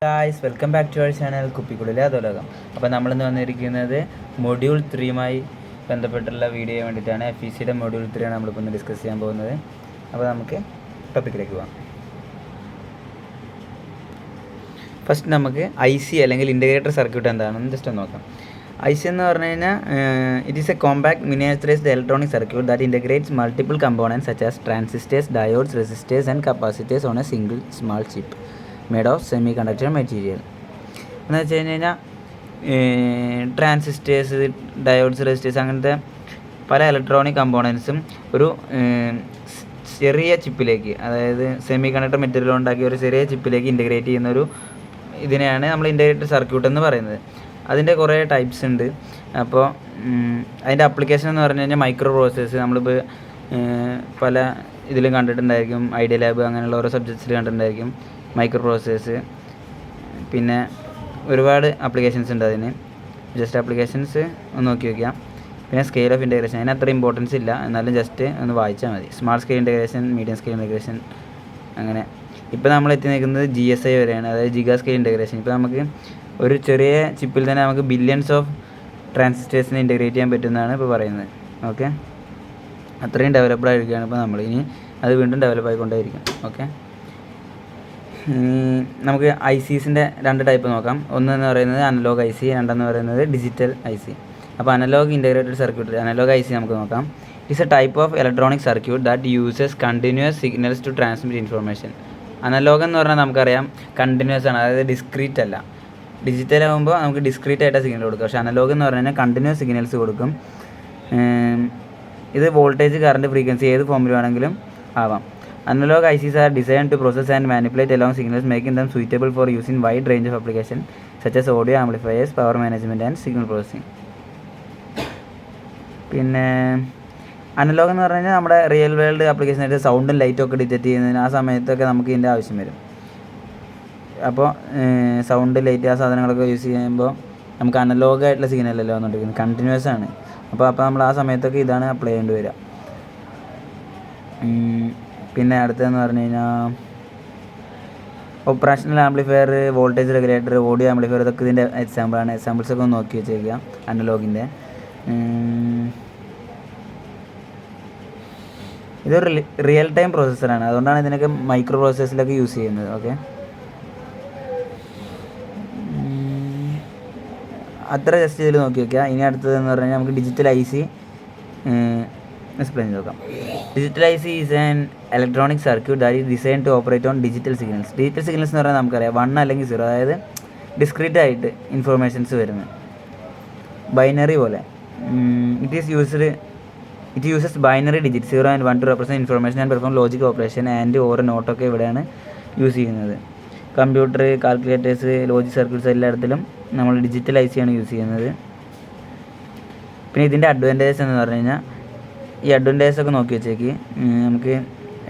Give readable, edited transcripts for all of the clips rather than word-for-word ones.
Guys welcome back to our channel കുപ്പിക്കുള്ളിലെ അധോലോകം. അപ്പോൾ നമ്മളിന്ന് വന്നിരിക്കുന്നത് മൊഡ്യൂൾ 3യുമായി ബന്ധപ്പെട്ടുള്ള വീഡിയോ വേണ്ടിയിട്ടാണ്. FECയുടെ മൊഡ്യൂൾ 3 നമ്മളിപ്പോൾ ഒന്ന് ഡിസ്കസ് ചെയ്യാൻ പോകുന്നത്. അപ്പോൾ നമുക്ക് ടോപ്പിക്കിലേക്ക് പോകാം. ഫസ്റ്റ് നമുക്ക് IC അല്ലെങ്കിൽ ഇൻ്റഗ്രേറ്റർ സർക്യൂട്ട് എന്താണെന്ന് ജസ്റ്റ് ഒന്ന് നോക്കാം. IC എന്ന് പറഞ്ഞു കഴിഞ്ഞാൽ it is A compact miniaturised electronic circuit that integrates multiple components such as transistors, diodes, resistors and capacitors on A single small chip made of semi conductor material. എന്ന് വെച്ച് കഴിഞ്ഞാൽ transistors, diodes, resistors അങ്ങനത്തെ പല electronic കമ്പോണൻസും ഒരു ചെറിയ ചിപ്പിലേക്ക്, അതായത് semi conductor material ഉണ്ടാക്കിയ ഒരു ചെറിയ ചിപ്പിലേക്ക് ഇൻ്റഗ്രേറ്റ് ചെയ്യുന്നൊരു ഇതിനെയാണ് നമ്മൾ ഇൻ്റഗ്രേറ്റഡ് സർക്യൂട്ട് എന്ന് പറയുന്നത്. അതിൻ്റെ കുറേ ടൈപ്സ് ഉണ്ട്. അപ്പോൾ അതിൻ്റെ അപ്ലിക്കേഷൻ എന്ന് പറഞ്ഞു കഴിഞ്ഞാൽ മൈക്രോ പ്രോസസ്സേഴ്സ് നമ്മളിപ്പോൾ പല ഇതിലും കണ്ടിട്ടുണ്ടായിരിക്കും. ഐഡിയ ലാബ് അങ്ങനെയുള്ള ഓരോ സബ്ജക്ട്സിൽ കണ്ടിട്ടുണ്ടായിരിക്കും മൈക്രോ പ്രോസസ്സേഴ്സ്. പിന്നെ ഒരുപാട് ആപ്ലിക്കേഷൻസ് ഉണ്ട് അതിന്. ജസ്റ്റ് ആപ്ലിക്കേഷൻസ് ഒന്ന് നോക്കി വയ്ക്കാം. പിന്നെ സ്കെയിൽ ഓഫ് ഇൻ്റഗ്രേഷൻ, അതിന് അത്ര ഇമ്പോർട്ടൻസ് ഇല്ല, എന്നാലും ജസ്റ്റ് ഒന്ന് വായിച്ചാൽ മതി. Small scale integration, medium scale integration അങ്ങനെ. ഇപ്പോൾ നമ്മൾ എത്തി നിൽക്കുന്നത് GSI വരെയാണ്, അതായത് ജിഗാ സ്കെയിൽ ഇൻ്റഗ്രേഷൻ. ഇപ്പോൾ നമുക്ക് ഒരു ചെറിയ ചിപ്പിൽ തന്നെ നമുക്ക് ബില്യൺസ് ഓഫ് ട്രാൻസിസ്റ്റേഴ്സിനെ ഇൻ്റഗ്രേറ്റ് ചെയ്യാൻ പറ്റുമെന്നാണ് ഇപ്പോൾ പറയുന്നത്. ഓക്കെ, അത്രയും ഡെവലപ്ഡ് ആയിരിക്കുകയാണ് ഇപ്പോൾ നമ്മൾ. ഇനി അത് വീണ്ടും ഡെവലപ്പ് ആയിക്കൊണ്ടേയിരിക്കും. ഓക്കെ, നമുക്ക് ICസിൻ്റെ രണ്ട് ടൈപ്പ് നോക്കാം. ഒന്നെന്ന് പറയുന്നത് അനലോഗ് IC, രണ്ടെന്ന് പറയുന്നത് ഡിജിറ്റൽ IC. അപ്പോൾ analog integrated circuit, analog IC നമുക്ക് നോക്കാം. It's a type of electronic circuit that uses continuous signals to transmit information. Analog എന്ന് പറഞ്ഞാൽ നമുക്കറിയാം കണ്ടിന്യൂസ് ആണ്, അതായത് ഡിസ്ക്രീറ്റ് അല്ല. ഡിജിറ്റൽ ആകുമ്പോൾ നമുക്ക് ഡിസ്ക്രീറ്റ് ആയിട്ട് സിഗ്നൽ കൊടുക്കും. പക്ഷേ അനലോഗ് എന്ന് പറഞ്ഞു കഴിഞ്ഞാൽ കണ്ടിന്യൂസ് സിഗ്നൽസ് കൊടുക്കും. ഇത് വോൾട്ടേജ്, കറണ്ട്, ഫ്രീക്വൻസി ഏത് ഫോമിൽ വേണമെങ്കിലും ആവാം. Analog ICs are designed to process and manipulate along signals, making them suitable for use in wide range of applications such as audio amplifiers, power management and signal processing. പിന്നെ analogue എന്ന് പറഞ്ഞു കഴിഞ്ഞാൽ നമ്മുടെ real world ആപ്ലിക്കേഷനായിട്ട് സൗണ്ടും ലൈറ്റും ഒക്കെ detect ചെയ്യുന്നതിന് ആ സമയത്തൊക്കെ നമുക്ക് ഇതിൻ്റെ ആവശ്യം വരും. അപ്പോൾ സൗണ്ട്, ലൈറ്റ് ആ സാധനങ്ങളൊക്കെ യൂസ് ചെയ്യുമ്പോൾ നമുക്ക് അനലോഗ് ആയിട്ടുള്ള സിഗ്നലല്ലോ വന്നുകൊണ്ടിരിക്കുന്നത്, കണ്ടിന്യൂസ് ആണ്. അപ്പോൾ നമ്മൾ ആ സമയത്തൊക്കെ ഇതാണ് അപ്ലൈ ചെയ്യേണ്ടി വരിക. പിന്നെ അടുത്തതെന്ന് പറഞ്ഞു കഴിഞ്ഞാൽ operational amplifier, voltage regulator, audio amplifier, ഇതൊക്കെ ഇതിൻ്റെ എക്സാമ്പിളാണ്. എക്സാമ്പിൾസൊക്കെ ഒന്ന് നോക്കി വെച്ചേക്കുക അനലോഗിൻ്റെ. ഇതൊരു റിയൽ ടൈം പ്രോസസ്സറാണ്, അതുകൊണ്ടാണ് ഇതിനൊക്കെ മൈക്രോ പ്രോസസ്സറിലൊക്കെ യൂസ് ചെയ്യുന്നത്. ഓക്കെ, അത്ര ജസ്റ്റ് ഇതിൽ നോക്കി വയ്ക്കുക. ഇനി അടുത്തതെന്ന് പറഞ്ഞു കഴിഞ്ഞാൽ നമുക്ക് ഡിജിറ്റൽ IC എക്സ്പ്ലെയിൻ ചെയ്ത് നോക്കാം. Digital IC is an electronic circuit that is design to operate on digital signals. Digital signals എന്ന് പറഞ്ഞാൽ നമുക്കറിയാം 1 അല്ലെങ്കിൽ 0, അതായത് ഡിസ്ക്രീറ്റ് ആയിട്ട് ഇൻഫോർമേഷൻസ് വരുന്നത്, ബൈനറി പോലെ. It uses binary digit 0 and 1 to represent information and perform logic operation and or നോട്ടൊക്കെ ഇവിടെയാണ് യൂസ് ചെയ്യുന്നത്. കമ്പ്യൂട്ടർ, കാൽക്കുലേറ്റേഴ്സ്, ലോജിക് സർക്യൂട്ട്സ് എല്ലായിടത്തിലും നമ്മൾ ഡിജിറ്റൽ IC ആണ് യൂസ് ചെയ്യുന്നത്. പിന്നെ ഇതിൻ്റെ അഡ്വാൻറ്റേജസ് എന്ന് പറഞ്ഞു കഴിഞ്ഞാൽ, ഈ അഡ്വാൻറ്റേജസ് ഒക്കെ നോക്കി വെച്ചേക്ക്. നമുക്ക്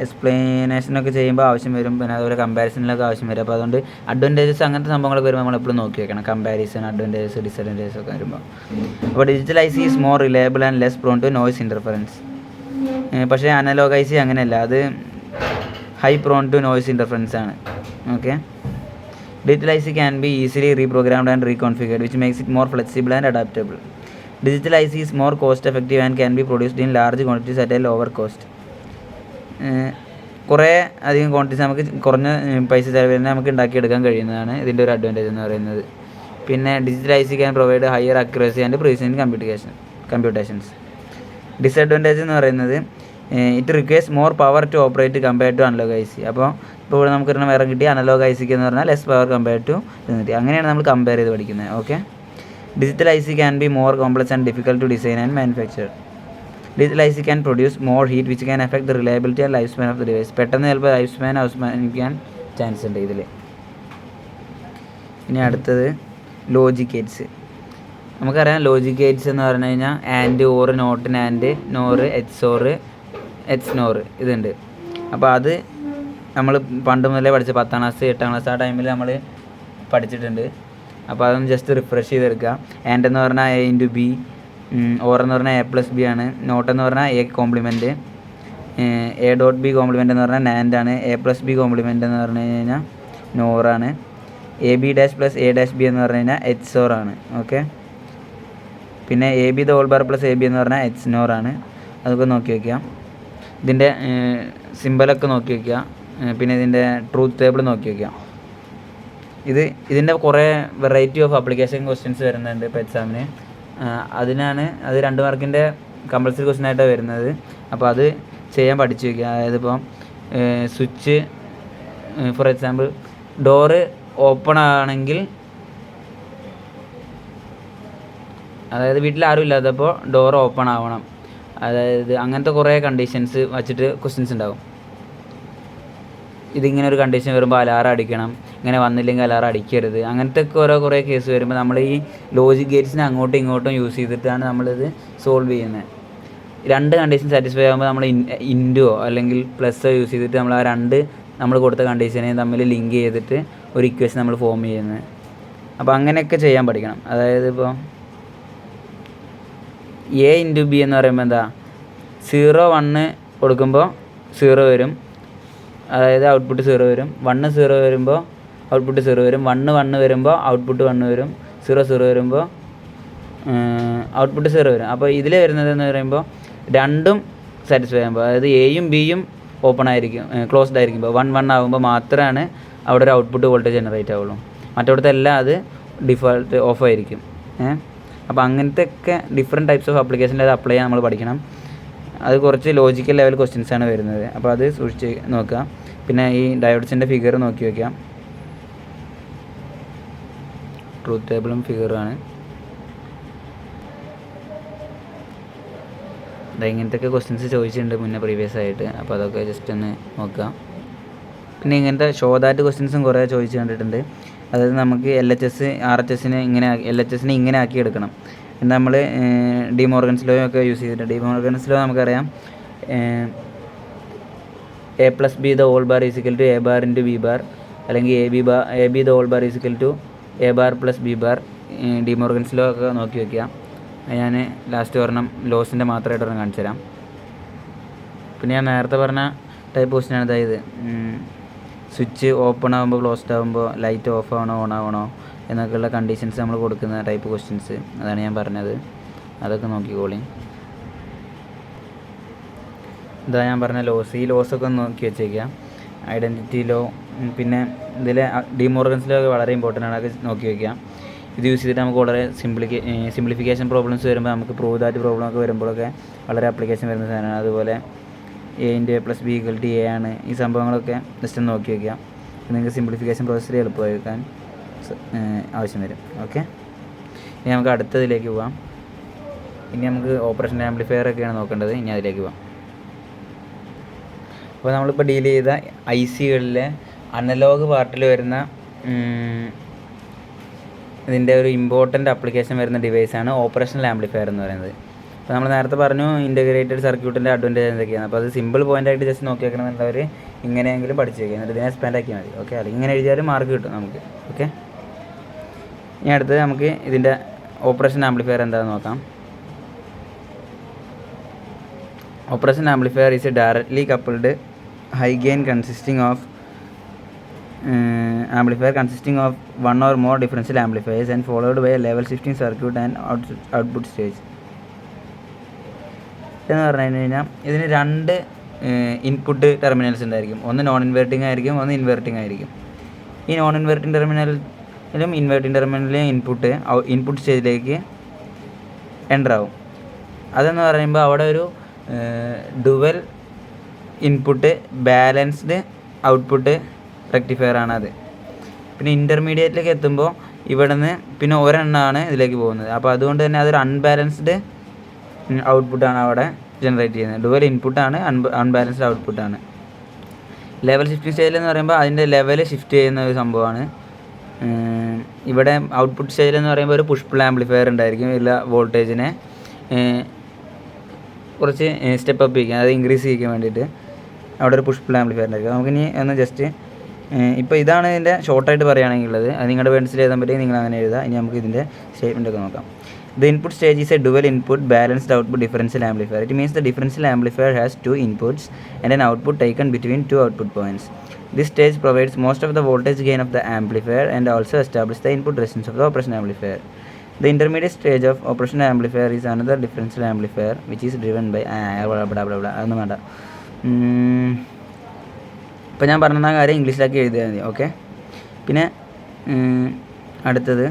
എക്സ്പ്ലനേഷനൊക്കെ ചെയ്യുമ്പോൾ ആവശ്യം വരും, പിന്നെ അതുപോലെ കമ്പാരിസണിലൊക്കെ ആവശ്യം വരും. അപ്പോൾ അതുകൊണ്ട് അഡ്വാൻറ്റേജസ് അങ്ങനത്തെ സംഭവങ്ങളൊക്കെ വരുമ്പോൾ നമ്മളെപ്പോഴും നോക്കി വെക്കണം. കമ്പാരിസൺ, അഡ്വാൻറ്റേജസ്, ഡിസഡ്വാൻറ്റേജസ് ഒക്കെ വരുമ്പോൾ. അപ്പോൾ digital IC is more reliable and less prone to noise interference. പക്ഷേ അനലോഗ് IC അങ്ങനെയല്ല, അത് high prone to noise interference ആണ്. Okay, digital IC can be easily reprogrammed and reconfigured which makes it more flexible and adaptable. Digital IC is more cost effective and can be produced in large quantities at a lower cost. കുറേ അധികം quantities നമുക്ക് കുറഞ്ഞ പൈസ ചിലവിൽ തന്നെ നമുക്ക് ഉണ്ടാക്കിയെടുക്കാൻ കഴിയുന്നതാണ് ഇതിൻ്റെ ഒരു അഡ്വാൻറ്റേജ് എന്ന് പറയുന്നത്. പിന്നെ digital IC can provide higher accuracy and precision computations. Disadvantage എന്ന് പറയുന്നത് it requires more power to operate compared to analog IC. അപ്പോൾ ഇവിടെ നമുക്ക് വേറെ കിട്ടിയ അനലോഗ് ICക്ക് എന്ന് പറഞ്ഞാൽ ലെസ് പവർ കമ്പയർഡ് ടു കിട്ടി. അങ്ങനെയാണ് നമ്മൾ കമ്പയർ ചെയ്ത് പഠിക്കുന്നത്. Okay, Digital IC can be more complex and difficult to design and manufacture. Digital IC can produce more heat which can affect the reliability and lifespan of the device. പെട്ടെന്ന് ചിലപ്പോൾ അവസാനിക്കാൻ chance ഉണ്ട് ഇതിൽ. ഇനി അടുത്തത് logic gates. നമുക്കറിയാം logic gates എന്ന് പറഞ്ഞു കഴിഞ്ഞാൽ and, or, not and, nor, XOR, XNOR ഇതുണ്ട്. അപ്പോൾ അത് നമ്മൾ പണ്ട് മുതലേ പഠിച്ച 10ാം ക്ലാസ് 8ാം ക്ലാസ് ആ ടൈമിൽ നമ്മൾ പഠിച്ചിട്ടുണ്ട്. അപ്പോൾ അതൊന്ന് ജസ്റ്റ് റിഫ്രഷ് ചെയ്തെടുക്കുക. ആൻഡ് എന്ന് പറഞ്ഞാൽ A × B, ഓർ എന്ന് പറഞ്ഞാൽ A+B ആണ്, നോട്ട് എന്ന് പറഞ്ഞാൽ A കോംപ്ലിമെൻറ്റ്, A.B കോംപ്ലിമെൻ്റ് എന്ന് പറഞ്ഞാൽ NAND ആണ്, A+B കോംപ്ലിമെൻ്റ് എന്ന് പറഞ്ഞു കഴിഞ്ഞാൽ NOR ആണ്, A B dash plus A dash B എന്ന് പറഞ്ഞു കഴിഞ്ഞാൽ എച്ച് ഓർ ആണ്. ഓക്കെ, പിന്നെ A B the whole bar plus A B എന്ന് പറഞ്ഞാൽ എച്ച് നോർ ആണ്. അതൊക്കെ നോക്കി വയ്ക്കുക. ഇതിൻ്റെ സിമ്പലൊക്കെ നോക്കി വയ്ക്കുക. പിന്നെ ഇതിൻ്റെ ട്രൂത്ത് ടേബിൾ നോക്കി വയ്ക്കുക. ഇതിൻ്റെ കുറേ വെറൈറ്റി ഓഫ് ആപ്ലിക്കേഷൻ ക്വസ്റ്റ്യൻസ് വരുന്നുണ്ട് ഇപ്പോൾ എക്സാമിന്. അത് 2 മാർക്കിൻ്റെ കമ്പൾസറി ക്വസ്റ്റ്യൻ ആയിട്ടാണ് വരുന്നത്. അപ്പോൾ അത് ചെയ്യാൻ പഠിച്ചു വയ്ക്കുക. അതായത് ഇപ്പം switch, for example door open ആണെങ്കിൽ, അതായത് വീട്ടിൽ ആരും ഇല്ലാത്തപ്പോൾ ഡോർ ഓപ്പൺ ആവണം. അതായത് അങ്ങനത്തെ കുറേ കണ്ടീഷൻസ് വച്ചിട്ട് ക്വസ്റ്റ്യൻസ് ഉണ്ടാവും. ഇതിങ്ങനെ ഒരു കണ്ടീഷൻ വരുമ്പോൾ അലാറം അടിക്കണം, ഇങ്ങനെ വന്നില്ലെങ്കിൽ അലാറം അടിക്കരുത്, അങ്ങനത്തെ ഒക്കെ കുറേ കേസ് വരുമ്പോൾ നമ്മൾ ഈ ലോജിക് ഗേറ്റ്സിനെ അങ്ങോട്ടും ഇങ്ങോട്ടും യൂസ് ചെയ്തിട്ടാണ് നമ്മളിത് സോൾവ് ചെയ്യുന്നത്. 2 കണ്ടീഷൻ സാറ്റിസ്ഫൈ ആകുമ്പോൾ നമ്മൾ ഇൻറ്റോ അല്ലെങ്കിൽ പ്ലസ്സോ യൂസ് ചെയ്തിട്ട് നമ്മൾ ആ 2 നമ്മൾ കൊടുത്ത കണ്ടീഷനെ തമ്മിൽ ലിങ്ക് ചെയ്തിട്ട് ഒരു ഇക്വേഷൻ നമ്മൾ ഫോം ചെയ്യുന്നത്. അപ്പോൾ അങ്ങനെയൊക്കെ ചെയ്യാൻ പഠിക്കണം. അതായത് ഇപ്പോൾ എ ഇൻറ്റു ബി എന്ന് പറയുമ്പോൾ എന്താ, 0 1 കൊടുക്കുമ്പോൾ 0 വരും, അതായത് ഔട്ട്പുട്ട് 0 വരും. 1 0 വരുമ്പോൾ ഔട്ട്പുട്ട് 0 വരും. 1 1 വരുമ്പോൾ ഔട്ട്പുട്ട് 1 വരും. 0 0 വരുമ്പോൾ ഔട്ട്പുട്ട് 0 വരും. അപ്പോൾ ഇതിൽ വരുന്നതെന്ന് പറയുമ്പോൾ 2ഉം സാറ്റിസ്ഫൈ ആകുമ്പോൾ, അതായത് എയും ബിയും ഓപ്പൺ ആയിരിക്കും, ക്ലോസ്ഡ് ആയിരിക്കുമ്പോൾ 1 1 ആകുമ്പോൾ മാത്രമാണ് അവിടെ ഒരു ഔട്ട്പുട്ട് വോൾട്ടേജ് ജനറേറ്റ് ആവുള്ളൂ. മറ്റിടത്തെല്ലാം അത് ഡിഫോൾട്ട് ഓഫ് ആയിരിക്കും. അപ്പോൾ അങ്ങനത്തെ ഒക്കെ ഡിഫറെൻറ്റ് ടൈപ്സ് ഓഫ് ആപ്ലിക്കേഷനിൽ അത് അപ്ലൈ ചെയ്യാൻ നമ്മൾ പഠിക്കണം. അത് കുറച്ച് ലോജിക്കൽ ലെവൽ ക്വസ്റ്റ്യൻസാണ് വരുന്നത്. അപ്പോൾ അത് സൂക്ഷിച്ച് നോക്കുക. പിന്നെ ഈ ഡയോഡ്സിൻ്റെ ഫിഗർ നോക്കി വയ്ക്കാം. ട്രൂത്ത് ടേബിളും ഫിഗറുമാണ്. ഇങ്ങനത്തെ ക്വസ്റ്റ്യൻസ് ചോദിച്ചിട്ടുണ്ട് മുന്നേ പ്രീവിയസ് ആയിട്ട്. അപ്പോൾ അതൊക്കെ ജസ്റ്റ് ഒന്ന് നോക്കുക. പിന്നെ ഇങ്ങനത്തെ ഷോ ദാറ്റ് ക്വസ്റ്റ്യൻസും കുറേ ചോദിച്ചു കണ്ടിട്ടുണ്ട്. അതായത് നമുക്ക് LHS RHSനെ ഇങ്ങനെ ആക്കി എടുക്കണം. നമ്മൾ ഡി മോർഗൻസ് ലോ ഒക്കെ യൂസ് ചെയ്തിട്ടുണ്ട്. ഡി മോർഗൻസ് ലോ നമുക്കറിയാം, A plus B the whole bar is equal to A bar into B bar, അല്ലെങ്കിൽ A B the whole bar is equal to A bar plus B bar. De Morgan's law ഒക്കെ നോക്കി വയ്ക്കുക. ഞാൻ last ഒരെണ്ണം ലോസിൻ്റെ മാത്രമായിട്ട് ഒരെണ്ണം കാണിച്ചു തരാം. പിന്നെ ഞാൻ നേരത്തെ പറഞ്ഞ ടൈപ്പ് ക്വസ്റ്റ്യനാണ്. അതായത് സ്വിച്ച് ഓപ്പൺ ആകുമ്പോൾ ക്ലോസ്ഡ് ആകുമ്പോൾ ലൈറ്റ് ഓഫ് ആവണോ ഓൺ ആവണോ എന്നൊക്കെയുള്ള കണ്ടീഷൻസ് നമ്മൾ കൊടുക്കുന്ന ടൈപ്പ് ക്വസ്റ്റ്യൻസ്, അതാണ് ഞാൻ പറഞ്ഞത്. അതൊക്കെ നോക്കിക്കോളി. ഇതാ ഞാൻ പറഞ്ഞ ലോസ്. ഈ ലോസൊക്കെ ഒന്ന് നോക്കി വെച്ചേക്കുക. ഐഡൻറ്റിറ്റി ലോ, പിന്നെ ഇതിൽ ഡി മോർഗൻസ് ലോ ഒക്കെ വളരെ ഇമ്പോർട്ടൻ്റ് ആണ്. അതൊക്കെ നോക്കി വയ്ക്കുക. ഇത് യൂസ് ചെയ്തിട്ട് നമുക്ക് വളരെ സിംപ്ലിഫിക്കേഷൻ പ്രോബ്ലംസ് വരുമ്പോൾ, നമുക്ക് പ്രൂവ് ദാറ്റ് പ്രോബ്ലം ഒക്കെ വരുമ്പോഴൊക്കെ വളരെ ആപ്ലിക്കേഷൻ വരുന്ന സാധനമാണ്. അതുപോലെ A into A plus B equal to A ആണ്. ഈ സംഭവങ്ങളൊക്കെ ജസ്റ്റ് ഒന്ന് നോക്കി വയ്ക്കുക. നിങ്ങൾക്ക് സിംപ്ലിഫിക്കേഷൻ പ്രോസസ്സിൽ എളുപ്പമായി വെക്കാൻ ആവശ്യം വരും. ഓക്കെ, ഇനി നമുക്ക് അടുത്തതിലേക്ക് പോകാം. ഇനി നമുക്ക് ഓപ്പറേഷൻ ആംപ്ലിഫയർ ഒക്കെയാണ് നോക്കേണ്ടത്. ഇനി അതിലേക്ക് പോകാം. അപ്പോൾ നമ്മളിപ്പോൾ ഡീൽ ചെയ്ത ICകളിലെ അനലോഗ് പാർട്ടിൽ വരുന്ന ഇതിൻ്റെ ഒരു ഇമ്പോർട്ടൻ്റ് ആപ്ലിക്കേഷൻ വരുന്ന ഡിവൈസാണ് ഓപ്പറേഷണൽ ആംപ്ലിഫയർ എന്ന് പറയുന്നത്. അപ്പോൾ നമ്മൾ നേരത്തെ പറഞ്ഞു ഇൻ്റഗ്രേറ്റഡ് സർക്യൂട്ടിൻ്റെ അഡ്വാൻറ്റേജ് എന്തൊക്കെയാണ്. അപ്പോൾ അത് സിമ്പിൾ പോയിൻ്റായിട്ട് ജസ്റ്റ് നോക്കി വെക്കണമെന്നുള്ളവർ ഇങ്ങനെയെങ്കിലും പഠിച്ച് വയ്ക്കുക. എന്നിട്ട് ഇതിനെ എക്സ്പാൻഡ് ആക്കിയാൽ മതി. ഓക്കെ, അല്ലെങ്കിൽ ഇങ്ങനെ എഴുതിയാലും മാർക്ക് കിട്ടും നമുക്ക്. ഓക്കെ, ഇനി അടുത്തത് നമുക്ക് ഇതിൻ്റെ ഓപ്പറേഷൻ ആംപ്ലിഫയർ എന്താണെന്ന് നോക്കാം. Operation amplifier is A directly coupled high gain amplifier consisting of one or more differential amplifiers and followed by a level shifting circuit and output stage. എന്ന് പറഞ്ഞു കഴിഞ്ഞാൽ ഇതിന് 2 ഇൻപുട്ട് ടെർമിനൽസ് ഉണ്ടായിരിക്കും. ഒന്ന് നോൺ ഇൻവേർട്ടിംഗ് ആയിരിക്കും, ഒന്ന് ഇൻവേർട്ടിംഗ് ആയിരിക്കും. ഈ നോൺ ഇൻവേർട്ടിംഗ് ടെർമിനലിലും ഇൻവേർട്ടിംഗ് ടെർമിനലിലും ഇൻപുട്ട് സ്റ്റേജിലേക്ക് എൻ്റർ ആവും. അതെന്ന് പറയുമ്പോൾ അവിടെ ഒരു dual input balanced output rectifier ആണ് അത്. പിന്നെ ഇൻ്റർമീഡിയറ്റിലേക്ക് എത്തുമ്പോൾ ഇവിടെ നിന്ന് പിന്നെ ഒരെണ്ണമാണ് ഇതിലേക്ക് പോകുന്നത്. അപ്പോൾ അതുകൊണ്ട് തന്നെ അതൊരു അൺബാലൻസ്ഡ് ഔട്ട്പുട്ടാണ് അവിടെ ജനറേറ്റ് ചെയ്യുന്നത്. ഡുവൽ ഇൻപുട്ടാണ്, അൺബാലൻസ്ഡ് ഔട്ട്പുട്ടാണ്. ലെവൽ ഷിഫ്റ്റിംഗ് സ്റ്റേജിൽ എന്ന് പറയുമ്പോൾ അതിൻ്റെ ലെവൽ ഷിഫ്റ്റ് ചെയ്യുന്ന ഒരു സംഭവമാണ്. ഇവിടെ ഔട്ട്പുട്ട് സ്റ്റേജിൽ എന്ന് പറയുമ്പോൾ ഒരു പുഷ് പുൾ ആംപ്ലിഫയർ ഉണ്ടായിരിക്കും. എല്ലാ വോൾട്ടേജിനെ കുറച്ച് സ്റ്റെപ്പ് അപ്പ് ചെയ്യിക്കാൻ, അത് ഇൻക്രീസ് ചെയ്യിക്കാൻ വേണ്ടിയിട്ട് അവിടെ ഒരു പുഷ് പുൾ ആംപ്ലിഫയർ ഉണ്ടായിരിക്കും. നമുക്കിനി ഒന്ന് ജസ്റ്റ് ഇപ്പോൾ ഇതാണ് ഇതിൻ്റെ ഷോർട്ടായിട്ട് പറയുകയാണെങ്കിൽ ഉള്ളത്. അത് നിങ്ങളുടെ പെൻസിൽ എഴുതാൻ പറ്റുമെങ്കിൽ നിങ്ങൾ അങ്ങനെ എഴുതുക. ഇനി നമുക്ക് ഇതിൻ്റെ സ്റ്റേറ്റ്മെൻ്റ് ഒക്കെ നോക്കാം. The input stage is a dual input balanced output differential amplifier. It means the differential amplifier has 2 inputs and an output taken between 2 output points. This stage provides most of the voltage gain of the amplifier and also establishes the input resistance of the operation amplifier. The intermediate stage of operational amplifier is another differential amplifier which is driven by അതൊന്നും വേണ്ട. ഇപ്പം ഞാൻ പറഞ്ഞ കാര്യം ഇംഗ്ലീഷിലാക്കി എഴുതിയാൽ മതി. Okay. പിന്നെ അടുത്തത്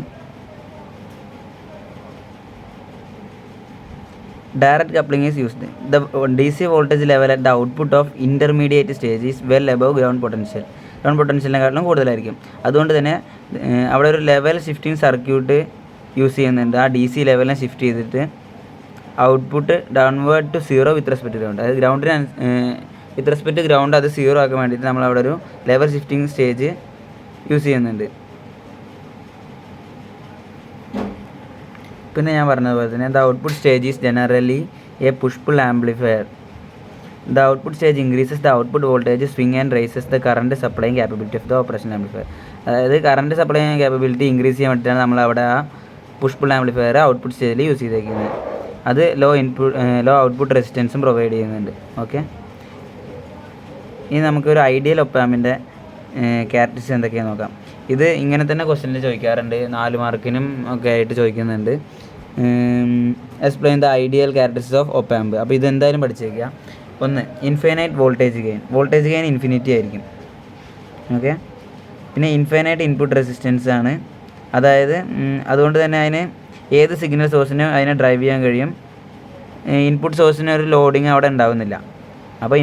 direct coupling is used. The DC voltage level at the output of intermediate stage is well above ground potential. Ground പൊട്ടൻഷ്യലിനെക്കാട്ടിലും കൂടുതലായിരിക്കും. അതുകൊണ്ട് തന്നെ അവിടെ ഒരു ലെവൽ ഷിഫ്റ്റിംഗ് സർക്യൂട്ട് യൂസ് ചെയ്യുന്നുണ്ട്. ആ DC ലെവലിനെ ഷിഫ്റ്റ് ചെയ്തിട്ട് output downward to 0 with respect to ground. അതായത് ഗ്രൗണ്ടിന് വിത്ത് റെസ്പെക്ട് ടു ഗ്രൗണ്ട് അത് 0 ആക്കാൻ വേണ്ടിയിട്ട് നമ്മളവിടെ ഒരു ലെവൽ ഷിഫ്റ്റിംഗ് സ്റ്റേജ് യൂസ് ചെയ്യുന്നുണ്ട്. പിന്നെ ഞാൻ പറഞ്ഞതുപോലെ തന്നെ the output stage is generally A push pull amplifier. The output stage increases the output voltage swing and rises the current supplying capability of the operation amplifier. അതായത് current supply ചെയ്യാൻ capability increase ചെയ്യാൻ വേണ്ടിയിട്ടാണ് നമ്മളവിടെ ആ push pull amplifier output സ്റ്റേജിൽ use ചെയ്തേക്കുന്നത്. അത് law output റെസിസ്റ്റൻസും പ്രൊവൈഡ് ചെയ്യുന്നുണ്ട്. ഓക്കെ. ഇനി നമുക്കൊരു ഐഡിയൽ ഒപ്പാമ്പിൻ്റെ ക്യാരക്ടറിസ്റ്റിക്സ് എന്തൊക്കെയാണെന്ന് നോക്കാം. ഇത് ഇങ്ങനെ തന്നെ ക്വസ്റ്റ്യനിൽ ചോദിക്കാറുണ്ട്, 4 മാർക്കിനും ഒക്കെ ആയിട്ട് ചോദിക്കുന്നുണ്ട്. Explain the ideal characteristics of op-amp. അപ്പോൾ ഇതെന്തായാലും പഠിച്ചേക്കുക. ഒന്ന്, infinite voltage gain. Voltage gain infinity ആയിരിക്കും. ഓക്കെ. പിന്നെ ഇൻഫൈനൈറ്റ് ഇൻപുട്ട് റെസിസ്റ്റൻസ് ആണ്. അതായത് അതുകൊണ്ട് തന്നെ അതിന് ഏത് സിഗ്നൽ സോഴ്സിനും അതിനെ ഡ്രൈവ് ചെയ്യാൻ കഴിയും. ഇൻപുട്ട് സോഴ്സിന് ഒരു ലോഡിങ് അവിടെ ഉണ്ടാവുന്നില്ല. അപ്പോൾ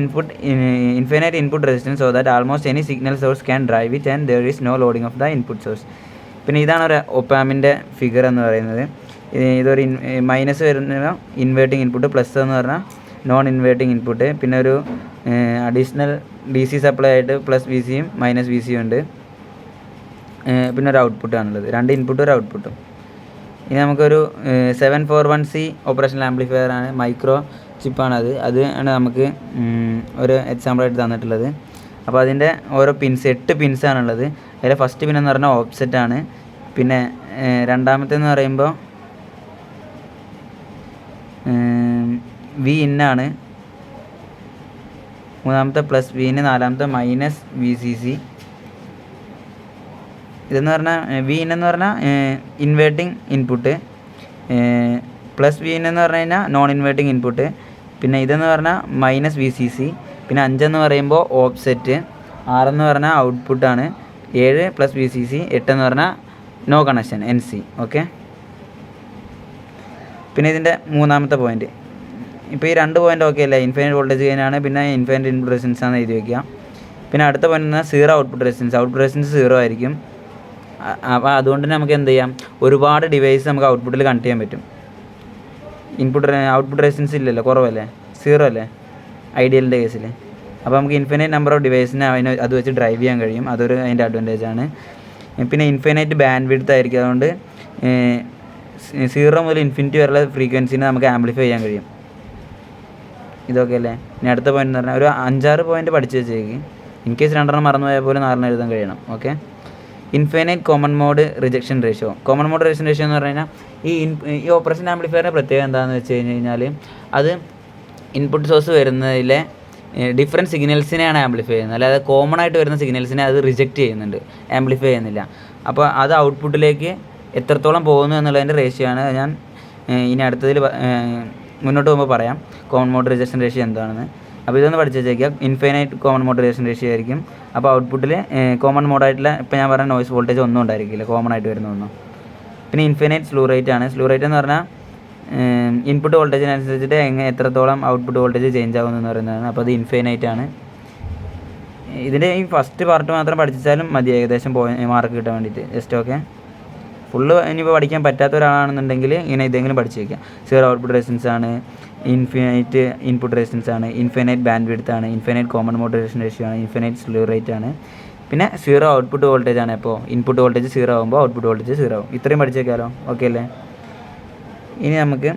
infinite input resistance so that almost any signal source can drive it and there is no loading of the input source. പിന്നെ ഇതാണ് ഒരു ഒപ്പാമ്പിൻ്റെ ഫിഗർ എന്ന് പറയുന്നത്. ഇതൊരു മൈനസ് വരുന്ന ഇൻവേർട്ടിംഗ് ഇൻപുട്ട്, പ്ലസ് എന്ന് പറഞ്ഞാൽ നോൺ ഇൻവേർട്ടിംഗ് ഇൻപുട്ട്, പിന്നെ ഒരു അഡീഷണൽ DC സപ്ലൈ ആയിട്ട് പ്ലസ് VCയും മൈനസ് VCയും ഉണ്ട്. പിന്നെ ഒരു ഔട്ട്പുട്ടാണുള്ളത്, 2 ഇൻപുട്ടും ഒരു ഔട്ട്പുട്ടും. ഇനി നമുക്കൊരു 741C ഓപ്പറേഷണൽ ആംപ്ലിഫയർ ആണ്, മൈക്രോ ചിപ്പാണത്. അത് ആണ് നമുക്ക് ഒരു എക്സാമ്പിളായിട്ട് തന്നിട്ടുള്ളത്. അപ്പോൾ അതിൻ്റെ ഓരോ പിൻസ് 8 പിൻസാണുള്ളത്. അതിൽ ഫസ്റ്റ് പിൻ എന്ന് പറഞ്ഞാൽ ഓഫ്സെറ്റാണ്. പിന്നെ രണ്ടാമത്തേന്ന് പറയുമ്പോൾ V in ആണ്. മൂന്നാമത്തെ പ്ലസ് V in, നാലാമത്തെ മൈനസ് VCC. ഇതെന്ന് പറഞ്ഞാൽ V in എന്ന് പറഞ്ഞാൽ inverting input, plus V in എന്ന് പറഞ്ഞു കഴിഞ്ഞാൽ നോൺ ഇൻവേർട്ടിംഗ് ഇൻപുട്ട്. പിന്നെ ഇതെന്ന് പറഞ്ഞാൽ മൈനസ് VCC. പിന്നെ 5 എന്ന് പറയുമ്പോൾ ഓഫ്സെറ്റ്. 6 എന്ന് പറഞ്ഞാൽ ഔട്ട്പുട്ടാണ്. 7 പ്ലസ് VCC. 8 എന്ന് പറഞ്ഞാൽ നോ കണക്ഷൻ, NC. ഓക്കെ. പിന്നെ ഇതിൻ്റെ മൂന്നാമത്തെ പോയിൻറ്റ്, ഇപ്പോൾ ഈ 2 പോയിൻ്റ് ഓക്കെ അല്ലേ, ഇൻഫൈനൈറ്റ് വോൾട്ടേജ് ഗെയിനാണ്, പിന്നെ ഇൻഫൈനൈറ്റ് ഇൻപുട്ട് റെസിസ്റ്റൻസ് ആണ് എഴുതി വയ്ക്കുക. പിന്നെ അടുത്ത പോയിൻ്റ് എന്നാൽ 0 ഔട്ട്പുട്ട് റെസിസ്റ്റൻസ്. ഔട്ട്പുട്ട് റെസിസ്റ്റൻസ് 0 ആയിരിക്കും. അപ്പോൾ അതുകൊണ്ട് തന്നെ നമുക്ക് എന്ത് ചെയ്യാം, ഒരുപാട് ഡിവൈസ് നമുക്ക് ഔട്ട്പുട്ടിൽ കണക്ട് ചെയ്യാൻ പറ്റും. ഔട്ട്പുട്ട് റെസിസ്റ്റൻസ് ഇല്ലല്ലോ, കുറവല്ലേ, 0 അല്ലേ ഐഡിയലിൻ്റെ കേസിൽ. അപ്പോൾ നമുക്ക് ഇൻഫൈനൈറ്റ് നമ്പർ ഓഫ് ഡിവൈസിനെ അത് വെച്ച് ഡ്രൈവ് ചെയ്യാൻ കഴിയും. അതൊരു അതിൻ്റെ അഡ്വാൻറ്റേജ് ആണ്. പിന്നെ ഇൻഫൈനൈറ്റ് ബാൻഡ് വിഡ്ത്ത് ആയിരിക്കും. അതുകൊണ്ട് 0 മുതൽ ഇൻഫിനിറ്റി വരെയുള്ള ഫ്രീക്വൻസിനെ നമുക്ക് ആംപ്ലിഫൈ ചെയ്യാൻ കഴിയും. ഇതൊക്കെ അല്ലേ. ഇനി അടുത്ത പോയിന്റ് എന്ന് പറഞ്ഞാൽ ഒരു 5-6 പോയിന്റ് പഠിച്ച് വെച്ചേക്ക്. ഇൻ കേസ് 2 മറന്നു പോയാൽ പോലും 4 എഴുതാൻ കഴിയണം. Okay. Infinite common mode rejection ratio. Common mode rejection ratio എന്ന് പറഞ്ഞു കഴിഞ്ഞാൽ ഈ ഓപ്പറേഷൻ ആംപ്ലിഫയറിൻ്റെ പ്രത്യേകത എന്താണെന്ന് വെച്ച് കഴിഞ്ഞാൽ അത് ഇൻപുട്ട് സോഴ്സ് വരുന്നതിലെ ഡിഫറെൻറ്റ് സിഗ്നൽസിനെയാണ് ആംപ്ലിഫൈ ചെയ്യുന്നത്. അല്ലാതെ കോമൺ ആയിട്ട് വരുന്ന സിഗ്നൽസിനെ അത് റിജക്റ്റ് ചെയ്യുന്നുണ്ട്, ആംപ്ലിഫൈ ചെയ്യുന്നില്ല. അപ്പോൾ അത് ഔട്ട്പുട്ടിലേക്ക് എത്രത്തോളം പോകുന്നു എന്നുള്ളതിൻ്റെ റേഷ്യോ ആണ്. ഞാൻ ഇനി അടുത്തതിൽ മുന്നോട്ട് പോകുമ്പോൾ പറയാം കോമൺ മോഡ് റിജക്ഷൻ റേഷ്യോ എന്താണെന്ന്. അപ്പോൾ ഇതൊന്ന് പഠിച്ച് വെച്ചേക്കുക. Infinite common mode rejection ratio ആയിരിക്കും. അപ്പോൾ ഔട്ട്പുട്ടിൽ കോമൺ മോഡായിട്ടുള്ള ഇപ്പോൾ ഞാൻ പറഞ്ഞ നോയ്സ് വോൾട്ടേജ് ഒന്നും ഉണ്ടായിരിക്കില്ല, കോമൺ ആയിട്ട് വരുന്ന ഒന്നും. പിന്നെ ഇൻഫൈനൈറ്റ് സ്ലൂ റേറ്റ് ആണ്. സ്ലൂ റേറ്റ് എന്ന് പറഞ്ഞാൽ ഇൻപുട്ട് വോൾട്ടേജിനനുസരിച്ചിട്ട് എത്രത്തോളം ഔട്ട്പുട്ട് വോൾട്ടേജ് ചേഞ്ച് ആകുമെന്ന് പറയുന്നതാണ്. അപ്പോൾ അത് ഇൻഫൈനൈറ്റ് ആണ്. ഇതിൻ്റെ ഈ ഫസ്റ്റ് പാർട്ട് മാത്രം പഠിച്ചാലും മതി ഏകദേശം മാർക്ക് കിട്ടാൻ വേണ്ടിയിട്ട് ജസ്റ്റ്. ഓക്കെ. ഫുള്ള് ഇനിയിപ്പോൾ പഠിക്കാൻ പറ്റാത്ത ഒരാളാണെന്നുണ്ടെങ്കിൽ ഇങ്ങനെ ഇതെങ്കിലും പഠിച്ച് വയ്ക്കാം. 0 ഔട്ട്പുട്ട് റെസിസ്റ്റൻസ് ആണ്, ഇൻഫിനൈറ്റ് ഇൻപുട്ട് റെസിസ്റ്റൻസ് ആണ്, ഇൻഫിനൈറ്റ് ബാൻഡ് വിഡ്ത്ത് ആണ്, infinite common mode rejection ratio ആണ്, ഇൻഫിനൈറ്റ് സ്ലൂ റേറ്റ് ആണ്, പിന്നെ 0 ഔട്ട്പുട്ട് വോൾട്ടേജ് ആണ്. അപ്പോൾ ഇൻപുട്ട് വോൾട്ടേജ് 0 ആകുമ്പോൾ ഔട്ട്പുട്ട് വോൾട്ടേജ് 0 ആവും. ഇത്രയും പഠിച്ച് വയ്ക്കാമല്ലോ. ഓക്കെ അല്ലേ. ഇനി നമുക്ക്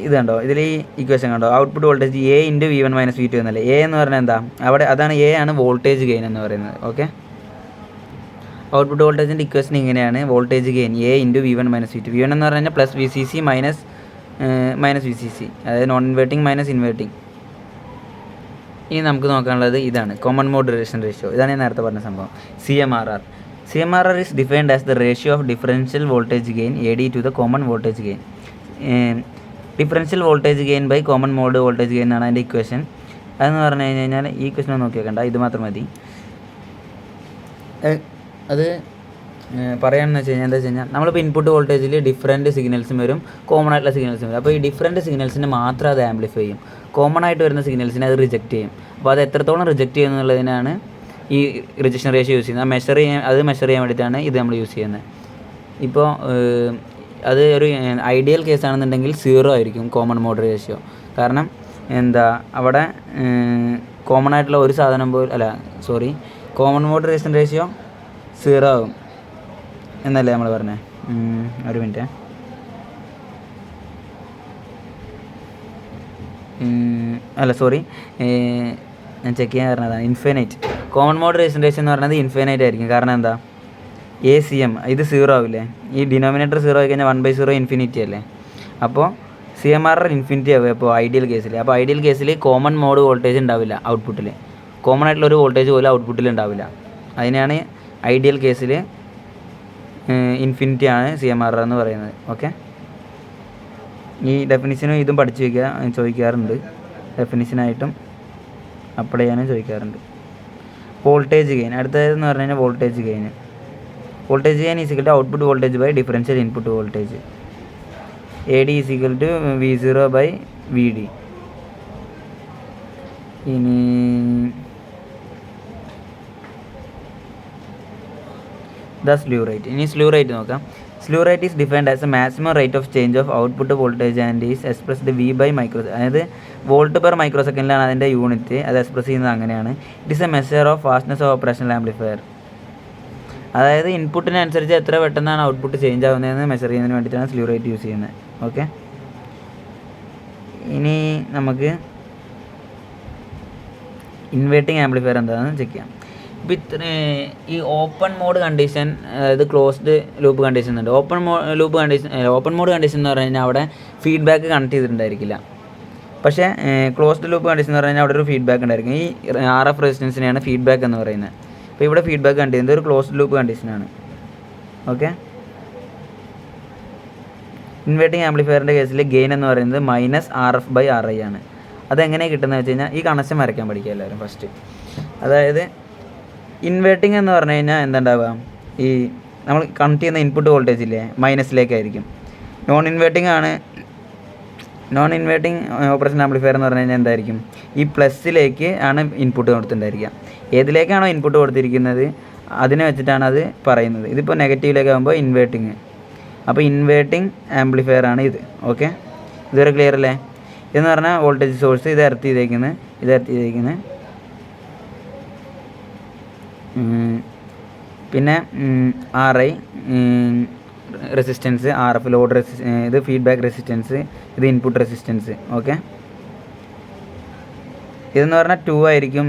ഇത് കണ്ടോ, ഇതിൽ ഈ ഇക്വേഷൻ കണ്ടോ, output voltage A × V1 - V2 എന്നല്ലേ. A എന്ന് പറഞ്ഞാൽ എന്താ, അവിടെ അതാണ് A ആണ് വോൾട്ടേജ് ഗെയിൻ എന്ന് പറയുന്നത്. ഓക്കെ. ഔട്ട്പുട്ട് വോൾട്ടേജിൻ്റെ ഇക്വേഷൻ ഇങ്ങനെയാണ്. Voltage gain A × V1 - V2. V1 എന്ന് പറഞ്ഞാൽ പ്ലസ് VCC മൈനസ് VCC, അതായത് നോൺ ഇൻവേർട്ടിംഗ് മൈനസ് ഇൻവേർട്ടിംഗ്. ഇനി നമുക്ക് നോക്കാനുള്ളത് ഇതാണ് കോമൺ മോഡ് റിലേഷൻ റേഷ്യോ. ഇതാണ് ഞാൻ നേരത്തെ പറഞ്ഞ സംഭവം. CMRR. CMRR is defined as the ratio of differential voltage gain AD to the common voltage gain. Differential voltage gain by common mode voltage gain എന്നാണ് അതിൻ്റെ ഇക്വേഷൻ. അതെന്ന് പറഞ്ഞു കഴിഞ്ഞാൽ ഈ ഇക്വേഷൻ നോക്കി വെക്കണ്ട, ഇത് മാത്രം മതി. അത് പറയാമെന്ന് വെച്ച് കഴിഞ്ഞാൽ എന്താ വെച്ച് കഴിഞ്ഞാൽ നമ്മളിപ്പോൾ ഇൻപുട്ട് വോൾട്ടേജിൽ ഡിഫറൻറ്റ് സിഗ്നൽസും വരും, കോമൺ ആയിട്ടുള്ള സിഗ്നൽസും വരും. അപ്പോൾ ഈ ഡിഫറൻറ്റ് സിഗ്നൽസിനെ മാത്രം അത് ആംപ്ലിഫൈ ചെയ്യും, കോമൺ ആയിട്ട് വരുന്ന സിഗ്നൽസിനെ അത് റിജക്റ്റ് ചെയ്യും. അപ്പോൾ അത് എത്രത്തോളം റിജക്റ്റ് ചെയ്യുന്നുള്ളതിനാണ് ഈ റിജക്ഷൻ റേഷ്യോ യൂസ് ചെയ്യുന്നത്. മെഷർ ചെയ്യാൻ വേണ്ടിയിട്ടാണ് ഇത് നമ്മൾ യൂസ് ചെയ്യുന്നത്. ഇപ്പോൾ അത് ഒരു ഐഡിയൽ കേസ് ആണെന്നുണ്ടെങ്കിൽ 0 ആയിരിക്കും കോമൺ മോഡ് റേഷ്യോ. കാരണം അവിടെ കോമൺ ആയിട്ടുള്ള ഒരു സാധനം കോമൺ മോഡ് റിലേഷൻ റേഷ്യോ 0 ആകും എന്നല്ലേ നമ്മൾ പറഞ്ഞത്. ഒരു മിനിറ്റ്, ഞാൻ ചെക്ക് ചെയ്യാൻ പറഞ്ഞതാണ്. Infinite common mode relation ratio എന്ന് പറയുന്നത് ഇൻഫിനൈറ്റ് ആയിരിക്കും. കാരണം എന്താ, ACM ഇത് 0 ആവില്ലേ, ഈ ഡിനോമിനേറ്റർ 0 ആയി കഴിഞ്ഞാൽ 1/0 ഇൻഫിനിറ്റി അല്ലേ. അപ്പോൾ CMRR ഇൻഫിനിറ്റി ആവുക ഇപ്പോൾ ഐഡിയൽ കേസിൽ. അപ്പോൾ ഐഡിയൽ കേസിൽ കോമൺ മോഡ് വോൾട്ടേജ് ഉണ്ടാവില്ല ഔട്ട്പുട്ടിൽ, കോമൺ ആയിട്ടുള്ള ഒരു വോൾട്ടേജ് പോലും ഔട്ട്പുട്ടിൽ ഉണ്ടാവില്ല. അതിനാണ് ഐഡിയൽ കേസിൽ ഇൻഫിനിറ്റി ആണ് CMRR എന്ന് പറയുന്നത്. ഓക്കെ, ഈ ഡെഫിനിഷനും ഇതും പഠിച്ചു വയ്ക്കുക, ചോദിക്കാറുണ്ട്. ഡെഫിനിഷനായിട്ടും അപ്ലൈ ചെയ്യാനും ചോദിക്കാറുണ്ട്. വോൾട്ടേജ് ഗെയിൻ അടുത്തതെന്ന് പറഞ്ഞു കഴിഞ്ഞാൽ voltage gain is equal to output voltage by differential input voltage. AD is equal to V0 by VD. ഇനി സ്ലൂ റേറ്റ്. ഇനി സ്ലൂ റേറ്റ് നോക്കാം. Slew rate is defined as a maximum rate of change of output voltage and is expressed V by micro. അതായത് volt per micro സെക്കൻഡിലാണ് അതിൻ്റെ unit. അത് express ചെയ്യുന്നത് അങ്ങനെയാണ്. It is a measure of fastness of operational amplifier. അതായത് ഇൻപുട്ടിനനുസരിച്ച് എത്ര പെട്ടെന്നാണ് output change ആവുന്നതെന്ന് measure ചെയ്യുന്നതിന് വേണ്ടിയിട്ടാണ് സ്ലൂ റേറ്റ് യൂസ് ചെയ്യുന്നത്. ഓക്കെ, ഇനി നമുക്ക് ഇൻവേർട്ടിംഗ് ആംപ്ലിഫയർ എന്താണെന്ന് ചെക്ക് ചെയ്യാം. ഇപ്പോൾ ഈ ഓപ്പൺ മോഡ് കണ്ടീഷൻ, അതായത് ക്ലോസ്ഡ് ലൂപ്പ് കണ്ടീഷൻ ഉണ്ട്. ഓപ്പൺ മോഡ് കണ്ടീഷൻ എന്ന് പറഞ്ഞു കഴിഞ്ഞാൽ അവിടെ ഫീഡ്ബാക്ക് കണക്ട് ചെയ്തിട്ടുണ്ടായിരിക്കില്ല. പക്ഷേ ക്ലോസ്ഡ് ലൂപ്പ് കണ്ടീഷൻ എന്ന് പറഞ്ഞു കഴിഞ്ഞാൽ അവിടെ ഒരു ഫീഡ്ബാക്ക് ഉണ്ടായിരിക്കും. ഈ RF റെസിസ്റ്റൻസിനെയാണ് ഫീഡ്ബാക്ക് എന്ന് പറയുന്നത്. അപ്പോൾ ഇവിടെ ഫീഡ്ബാക്ക് കണ്ടു ചെയ്യുന്നത് ഒരു ക്ലോസ്ഡ് ലൂപ്പ് കണ്ടീഷനാണ്. ഓക്കെ, ഇൻവേർട്ടിംഗ് ആംപ്ലിഫയറിൻ്റെ കേസിൽ ഗെയിൻ എന്ന് പറയുന്നത് -RF/RI ആണ്. അതെങ്ങനെയാണ് കിട്ടുന്നത് വെച്ച് കഴിഞ്ഞാൽ ഈ കണക്ഷൻ വരയ്ക്കാൻ പഠിക്കുക എല്ലാവരും ഫസ്റ്റ്. അതായത് ഇൻവേർട്ടിംഗ് എന്ന് പറഞ്ഞു കഴിഞ്ഞാൽ എന്താ ഉണ്ടാവുക, ഈ നമ്മൾ കണക്ട് ചെയ്യുന്ന ഇൻപുട്ട് വോൾട്ടേജ് ഇല്ലേ മൈനസിലേക്കായിരിക്കും. നോൺ ഇൻവേർട്ടിംഗ് ഓപ്പറേഷൻ ആംപ്ലിഫയർ എന്ന് പറഞ്ഞു കഴിഞ്ഞാൽ എന്തായിരിക്കും, ഈ പ്ലസ്സിലേക്ക് ആണ് ഇൻപുട്ട് കൊടുത്തിട്ടുണ്ടായിരിക്കുക. ഏതിലേക്കാണോ ഇൻപുട്ട് കൊടുത്തിരിക്കുന്നത് അതിനെ വെച്ചിട്ടാണ് അത് പറയുന്നത്. ഇതിപ്പോൾ നെഗറ്റീവിലേക്കാകുമ്പോൾ ഇൻവേർട്ടിങ്. അപ്പോൾ ഇൻവേർട്ടിംഗ് ആംപ്ലിഫയർ ആണ് ഇത്. ഓക്കെ, ഇതുവരെ ക്ലിയർ അല്ലേ? ഇതെന്ന് പറഞ്ഞാൽ വോൾട്ടേജ് സോഴ്സ് ഇത് എർത്ത് ചെയ്തേക്കുന്നത്. പിന്നെ RI റെസിസ്റ്റൻസ്, RF ലോഡ് ഇത് ഫീഡ്ബാക്ക് റെസിസ്റ്റൻസ്, ഇത് ഇൻപുട്ട് റെസിസ്റ്റൻസ്. ഓക്കെ, ഇതെന്ന് പറഞ്ഞാൽ 2 ആയിരിക്കും.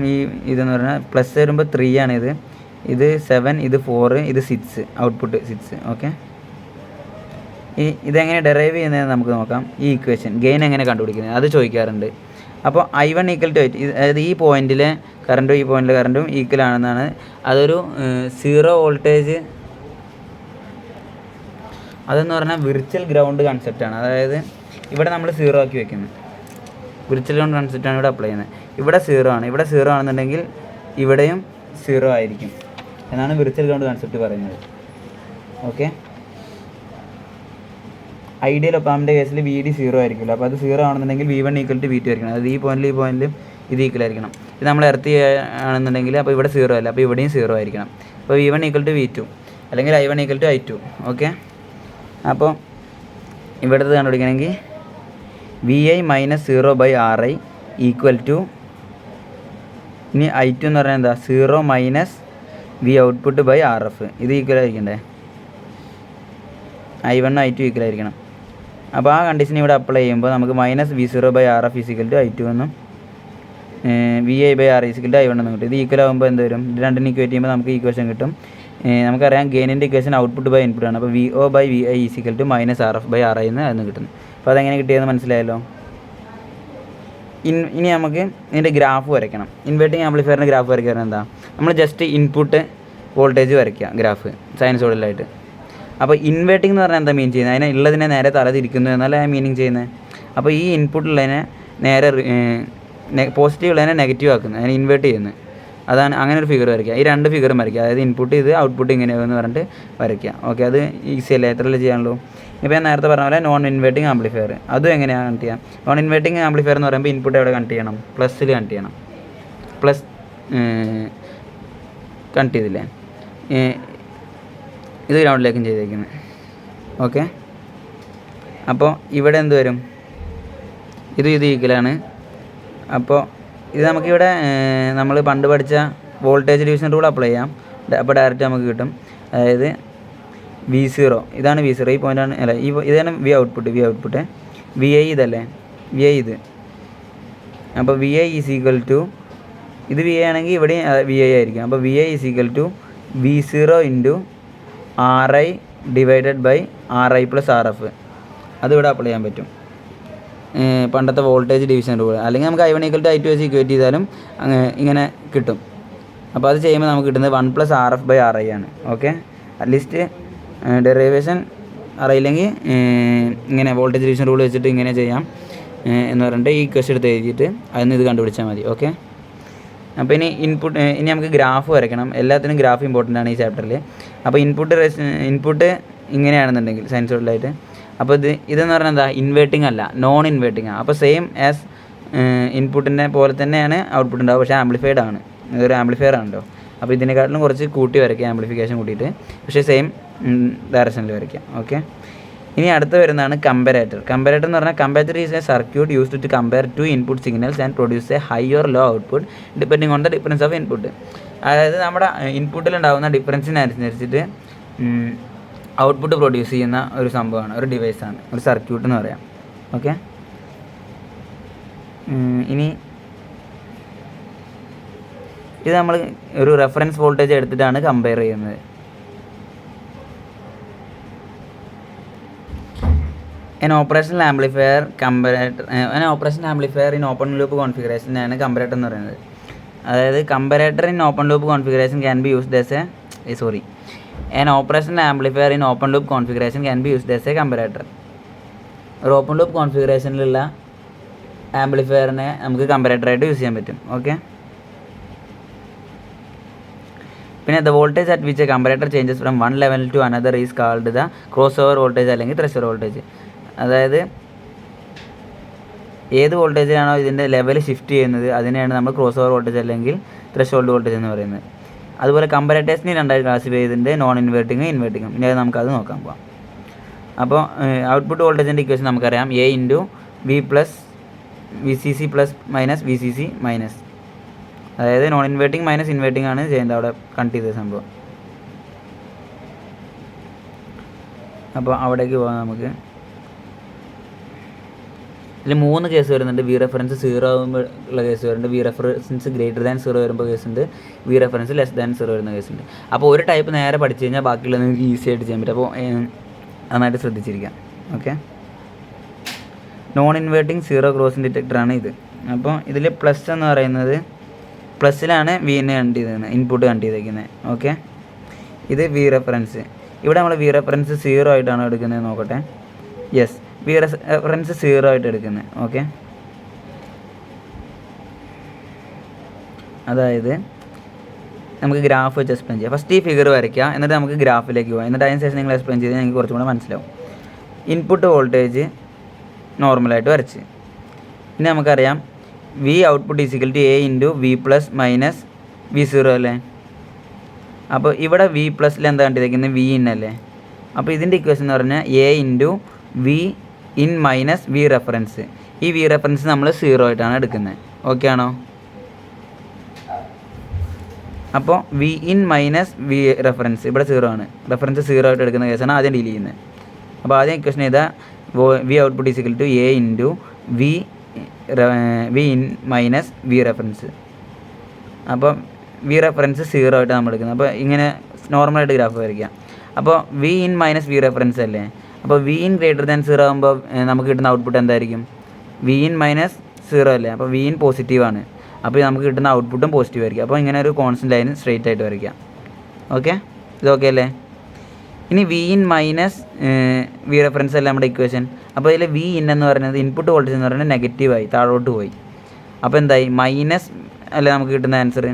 ഇതെന്ന് പറഞ്ഞാൽ പ്ലസ് വരുമ്പോൾ 3 ആണ്. ഇത് 7, ഇത് 4, ഇത് 6, ഔട്ട്പുട്ട് 6. ഓക്കെ, ഇതെങ്ങനെ ഡെറൈവ് ചെയ്യുന്നതെന്ന് നമുക്ക് നോക്കാം. ഈ ഇക്വേഷൻ ഗെയിൻ എങ്ങനെ കണ്ടുപിടിക്കുന്നത് അത് ചോദിക്കാറുണ്ട്. അപ്പോൾ I1 = 8, അതായത് ഈ പോയിന്റിലെ കറണ്ടും ഈ പോയിന്റിലെ കറണ്ടും ഈക്വൽ ആണെന്നാണ്. അതൊരു 0 വോൾട്ടേജ്, അതെന്ന് പറഞ്ഞാൽ വിർച്വൽ ഗ്രൗണ്ട് കൺസെപ്റ്റാണ്. അതായത് ഇവിടെ നമ്മൾ 0 ആക്കി വെക്കുന്നത്, വിർച്വൽ ഗ്രൗണ്ട് കൺസെപ്റ്റാണ് ഇവിടെ അപ്ലൈ ചെയ്യുന്നത്. ഇവിടെ 0 ആണ്, ഇവിടെ 0 ആണെന്നുണ്ടെങ്കിൽ ഇവിടെയും 0 ആയിരിക്കും എന്നാണ് വിർച്വൽ ഗ്രൗണ്ട് കൺസെപ്റ്റ് പറയുന്നത്. ഓക്കെ, ഐഡിയൽ ഒപ്പാമിൻ്റെ കേസിൽ VD 0 ആയിരിക്കില്ല. അപ്പോൾ അത് 0 ആണെന്നുണ്ടെങ്കിൽ V1 = V2 ആയിരിക്കണം. അതായത് ഈ പോയിന്റിലും ഇത് ഈക്വൽ ആയിരിക്കണം. ഇത് നമ്മൾ എർത്ത് ആണെന്നുണ്ടെങ്കിൽ അപ്പോൾ ഇവിടെ 0 അല്ല, അപ്പോൾ ഇവിടെയും 0 ആയിരിക്കണം. അപ്പോൾ V1 = V2 അല്ലെങ്കിൽ I1 = I2. ഓക്കെ, അപ്പോൾ ഇവിടുത്തെ കണ്ടുപിടിക്കണമെങ്കിൽ VI - 0/RI = ഇനി I2 എന്ന് പറഞ്ഞാൽ എന്താ, 0 - V ഔട്ട്പുട്ട് ബൈ RF. ഇത് ഈക്വൽ ആയിരിക്കണ്ടേ, I1 I2 ഈക്വൽ ആയിരിക്കണം. അപ്പോൾ ആ കണ്ടീഷൻ ഇവിടെ അപ്ലൈ ചെയ്യുമ്പോൾ നമുക്ക് -V0/RF = I2 എന്നും VI/RI = I1 എന്നും കിട്ടും. ഇത് ഈക്വൽ ആകുമ്പോൾ എന്ത് വരും, ഇത് രണ്ടിനും ഈക്വേറ്റ് ചെയ്യുമ്പോൾ നമുക്ക് ഈക്വേഷൻ കിട്ടും. നമുക്കറിയാം ഗെയിനിൻ്റെ ഇക്വേഷൻ ഔട്ട്പുട്ട് ബൈ ഇൻപുട്ട് ആണ്. അപ്പോൾ VO/VI = -RF/RI എന്ന് കിട്ടുന്നു. അപ്പോൾ അതെങ്ങനെ കിട്ടിയെന്ന് മനസ്സിലായല്ലോ. ഇനി നമുക്ക് ഇതിൻ്റെ ഗ്രാഫ് വരയ്ക്കണം. ഇൻവേർട്ടിംഗ് ആംപ്ലിഫയറിൻ്റെ ഗ്രാഫ് വരയ്ക്കാൻ എന്താ, നമ്മൾ ജസ്റ്റ് ഇൻപുട്ട് വോൾട്ടേജ് വരയ്ക്കുക ഗ്രാഫ് സൈനസോയിഡലായിട്ട്. അപ്പോൾ ഇൻവേർട്ടിംഗ് എന്ന് പറഞ്ഞാൽ എന്താ മീൻ ചെയ്യുന്നത്, അതിനെ ഉള്ളതിനെ നേരെ തലതിരിക്കുന്നു എന്നല്ല മീനിങ് ചെയ്യുന്നത്. അപ്പോൾ ഈ ഇൻപുട്ടുള്ളതിനെ നേരെ പോസിറ്റീവ് ഉള്ളതിനെ നെഗറ്റീവ് ആക്കുന്നത്, അതിനെ ഇൻവേർട്ട് ചെയ്യുന്നത്. അതാണ് അങ്ങനെ ഒരു ഫിഗർ വരയ്ക്കുക. ഈ 2 ഫിഗറും വരയ്ക്കുക. അതായത് ഇൻപുട്ട് ഇത് ഔട്ട്പുട്ട് ഇങ്ങനെയാണെന്ന് പറഞ്ഞിട്ട് വരയ്ക്കുക. ഓക്കെ, അത് ഈസി അല്ലേ, എത്രയല്ലേ ചെയ്യാനുള്ളൂ. ഇപ്പോൾ ഞാൻ നേരത്തെ പറഞ്ഞ പോലെ നോൺ ഇൻവേർട്ടിംഗ് ആംപ്ലിഫയർ അതും എങ്ങനെയാണ് കണക്ട് ചെയ്യാം. നോൺ ഇൻവേർട്ടിംഗ് ആംപ്ലിഫയർ എന്ന് പറയുമ്പോൾ ഇൻപുട്ട് എവിടെ കണക്ട് ചെയ്യണം, പ്ലസ്സിൽ കണക്ട് ചെയ്യണം. പ്ലസ് കണക്ട് ചെയ്തില്ലേ, ഇത് ഗ്രൗണ്ടിലേക്കും ചെയ്തേക്കുന്നത്. ഓക്കെ, അപ്പോൾ ഇവിടെ എന്ത് വരും, ഇത് ഈക്വലാണ്. അപ്പോൾ ഇത് നമുക്കിവിടെ നമ്മൾ പണ്ട് പഠിച്ച വോൾട്ടേജ് ഡിവിഷൻ റൂൾ അപ്ലൈ ചെയ്യാം. അപ്പോൾ ഡയറക്റ്റ് നമുക്ക് കിട്ടും. അതായത് V0 ഇതാണ് V0, ഈ പോയിൻ്റാണ്, അല്ല ഇതാണ് വി ഔട്ട്പുട്ട്. വി ഐ ഇതല്ലേ, വി ഐ ഇത്. അപ്പോൾ V I is equal to, ഇത് വി ഐ ആണെങ്കിൽ ഇവിടെ വി ഐ ആയിരിക്കും. അപ്പോൾ V I is equal to V0 into RI divided by RI plus RF. അതിവിടെ അപ്ലൈ ചെയ്യാൻ പറ്റും, പണ്ടത്തെ വോൾട്ടേജ് ഡിവിഷൻ റൂൾ. അല്ലെങ്കിൽ നമുക്ക് I1 = I2 വെച്ച് ഇക്വേറ്റ് ചെയ്താലും ഇങ്ങനെ കിട്ടും. അപ്പോൾ അത് ചെയ്യുമ്പോൾ നമുക്ക് കിട്ടുന്നത് 1 + RF/RI ആണ്. ഓക്കെ, അറ്റ്ലീസ്റ്റ് ഡെറിവേഷൻ അറിയില്ലെങ്കിൽ ഇങ്ങനെ വോൾട്ടേജ് ഡിവിഷൻ റൂൾ വെച്ചിട്ട് ഇങ്ങനെ ചെയ്യാം എന്ന് പറഞ്ഞിട്ട് ഈ ക്വസ്റ്റ്യൻ എടുത്ത് എഴുതിയിട്ട് അതിന് ഇത് കണ്ടുപിടിച്ചാൽ മതി. ഓക്കെ, അപ്പോൾ ഇനി നമുക്ക് ഗ്രാഫ് വരയ്ക്കണം. എല്ലാത്തിനും ഗ്രാഫ് ഇമ്പോർട്ടൻ്റ് ആണ് ഈ ചാപ്റ്ററിൽ. അപ്പോൾ ഇൻപുട്ട് ഇങ്ങനെയാണെന്നുണ്ടെങ്കിൽ സൈനസോയിഡലായിട്ട്, അപ്പോൾ ഇതെന്ന് പറഞ്ഞാൽ എന്താ, ഇൻവേർട്ടിംഗ് അല്ല, നോൺ ഇൻവേർട്ടിംഗ് ആണ്. അപ്പോൾ സെയിം ആസ് ഇൻപുട്ടിൻ്റെ പോലെ തന്നെയാണ് ഔട്ട്പുട്ട് ഉണ്ടാവുക, പക്ഷേ ആംപ്ലിഫൈഡ് ആണ്. ഇതൊരു ആംപ്ലിഫയർ ആണല്ലോ. അപ്പോൾ ഇതിനെക്കാട്ടിലും കുറച്ച് കൂട്ടി വരയ്ക്കാം, ആംപ്ലിഫിക്കേഷൻ കൂട്ടിയിട്ട്, പക്ഷേ സെയിം ഡയറക്ഷനിൽ വരയ്ക്കാം. ഓക്കെ, ഇനി അടുത്ത് വരുന്നതാണ് കമ്പാരേറ്റർ. കമ്പാരേറ്റർ എന്ന് പറഞ്ഞാൽ comparator is a circuit used to compare two input signals and produce a high or low output depending on the difference of input. അതായത് നമ്മുടെ ഇൻപുട്ടിലുണ്ടാകുന്ന ഡിഫറൻസിനനുസരിച്ചിട്ട് ഔട്ട്പുട്ട് പ്രൊഡ്യൂസ് ചെയ്യുന്ന ഒരു സംഭവമാണ്, ഒരു ഡിവൈസാണ്, ഒരു സർക്യൂട്ട് എന്ന് പറയാം. ഓക്കെ, ഇനി ഇത് നമ്മൾ ഒരു റെഫറൻസ് വോൾട്ടേജ് എടുത്തിട്ടാണ് കമ്പയർ ചെയ്യുന്നത്. An operational amplifier in open loop configuration ആണ് കമ്പറേറ്റർ എന്ന് പറയുന്നത്. അതായത് comparator in open loop configuration can be used as an operational amplifier in open loop configuration can be used as a comparator. ഒരു open loop കോൺഫിഗറേഷനിലുള്ള ആംപ്ലിഫയറിനെ നമുക്ക് കമ്പറേറ്ററായിട്ട് use ചെയ്യാൻ പറ്റും. Okay, പിന്നെ the voltage at which A comparator changes from one level two another is called the cross over voltage അല്ലെങ്കിൽ threshold voltage. അതായത് ഏത് വോൾട്ടേജിലാണോ ഇതിൻ്റെ level shift ചെയ്യുന്നത് അതിനെയാണ് നമ്മൾ ക്രോസ് ഓവർ വോൾട്ടേജ് അല്ലെങ്കിൽ ത്രെഷോൾഡ് വോൾട്ടേജ് എന്ന് പറയുന്നത്. അതുപോലെ കമ്പറേറ്റേഴ്സിന് രണ്ടായി ക്ലാസിഫൈ ചെയ്തിട്ടുണ്ട്, നോൺ ഇൻവേർട്ടിങ്ങും ഇൻവേർട്ടിങ്ങും. ഇനി നമുക്കത് നോക്കാൻ പോകാം. അപ്പോൾ ഔട്ട്പുട്ട് വോൾട്ടേജിൻ്റെ ഇക്വേഷൻ നമുക്കറിയാം, A × V + VCC ± VCC -. അതായത് നോൺ ഇൻവേർട്ടിങ് മൈനസ് ഇൻവേർട്ടിങ് ആണ് ചെയ്യുന്നത്, അവിടെ കണക്ട് ചെയ്ത സംഭവം. അപ്പോൾ അവിടേക്ക് പോകാം നമുക്ക്. ഇതിൽ 3 കേസ് വരുന്നുണ്ട്. വി റെഫറൻസ് 0 ആകുമ്പോൾ ഉള്ള കേസ് വരുന്നുണ്ട്, വി റെഫറൻസ് >0 വരുമ്പോൾ കേസുണ്ട്, വി റെഫറൻസ് <0 വരുന്ന കേസുണ്ട്. അപ്പോൾ ഒരു ടൈപ്പ് നേരെ പഠിച്ചു കഴിഞ്ഞാൽ ബാക്കിയുള്ളത് നിങ്ങൾക്ക് ഈസി ആയിട്ട് ചെയ്യാൻ പറ്റും. അപ്പോൾ നന്നായിട്ട് ശ്രദ്ധിച്ചിരിക്കാം. ഓക്കെ, നോൺ ഇൻവേർട്ടിങ് 0 ക്രോസിംഗ് ഡിറ്റക്ടറാണ് ഇത്. അപ്പോൾ ഇതിൽ പ്ലസ് എന്ന് പറയുന്നത് പ്ലസ്സിലാണ് വിനെ കണക്ട് ചെയ്തേക്കുന്നത്, ഇൻപുട്ട് കണക്ട് ചെയ്തേക്കുന്നത്. ഓക്കെ, ഇത് വി റെഫറൻസ്. ഇവിടെ നമ്മൾ വി റെഫറൻസ് 0 ആയിട്ടാണ് എടുക്കുന്നത്, നോക്കട്ടെ. യെസ്, വി റെഫറൻസ് 0 ആയിട്ട് എടുക്കുന്നത്. ഓക്കെ, അതായത് നമുക്ക് ഗ്രാഫ് വെച്ച് എക്സ്പ്ലെയിൻ ചെയ്യാം. ഫസ്റ്റ് ഈ ഫിഗർ വരയ്ക്കുക, എന്നിട്ട് നമുക്ക് ഗ്രാഫിലേക്ക് പോകാം. എന്നിട്ട് അതിന് ശേഷം നിങ്ങൾ എക്സ്പ്ലെയിൻ ചെയ്ത് നിങ്ങൾക്ക് കുറച്ചും കൂടെ മനസ്സിലാവും. ഇൻപുട്ട് വോൾട്ടേജ് നോർമലായിട്ട് വരച്ച്, ഇനി നമുക്കറിയാം V output = A × V + -V0 അല്ലേ. അപ്പോൾ ഇവിടെ V പ്ലസിൽ എന്താ കണ്ടിരിക്കുന്നത്, V in അല്ലേ. അപ്പോൾ ഇതിൻ്റെ ഇക്വേഷൻ എന്ന് പറഞ്ഞാൽ A × V in - V reference. ഈ V റെഫറൻസ് നമ്മൾ 0 ആയിട്ടാണ് എടുക്കുന്നത്. ഓക്കെ ആണോ? അപ്പോൾ V in - V റെഫറൻസ് ഇവിടെ 0 ആണ്. റെഫറൻസ് 0 ആയിട്ട് എടുക്കുന്ന കേസാണ് ആദ്യം ഡീൽ ചെയ്യുന്നത്. അപ്പോൾ ആദ്യം ഇക്വേഷൻ ചെയ്താൽ V output = A × V in - V reference. അപ്പോൾ V റെഫറൻസ് 0 ആയിട്ട് നമ്മൾ എടുക്കുന്നത്. അപ്പോൾ ഇങ്ങനെ നോർമലായിട്ട് ഗ്രാഫ് വരയ്ക്കാം. അപ്പോൾ V in - V റെഫറൻസ് അല്ലേ. അപ്പോൾ V in > 0 ആകുമ്പോൾ നമുക്ക് കിട്ടുന്ന ഔട്ട്പുട്ട് എന്തായിരിക്കും, V in - 0 അല്ലേ, അപ്പോൾ വി ഇൻ പോസിറ്റീവാണ്. അപ്പോൾ നമുക്ക് കിട്ടുന്ന ഔട്ട്പുട്ടും പോസിറ്റീവ് ആയിരിക്കും. അപ്പോൾ ഇങ്ങനെ ഒരു കോൺസ്റ്റൻറ്റ് ലൈൻ സ്ട്രെയിറ്റ് ആയിട്ട് വരയ്ക്കാം. ഓക്കെ, ഇത് ഓക്കെ അല്ലേ? ഇനി V in minus V reference അല്ല നമ്മുടെ ഇക്വേഷൻ. അപ്പോൾ ഇതിൽ വി ഇൻ എന്ന് പറയുന്നത് ഇൻപുട്ട് വോൾട്ടേജ് എന്ന് പറയുന്നത് നെഗറ്റീവായി, താഴോട്ട് പോയി. അപ്പോൾ എന്തായി, മൈനസ് അല്ലേ നമുക്ക് കിട്ടുന്ന ആൻസർ,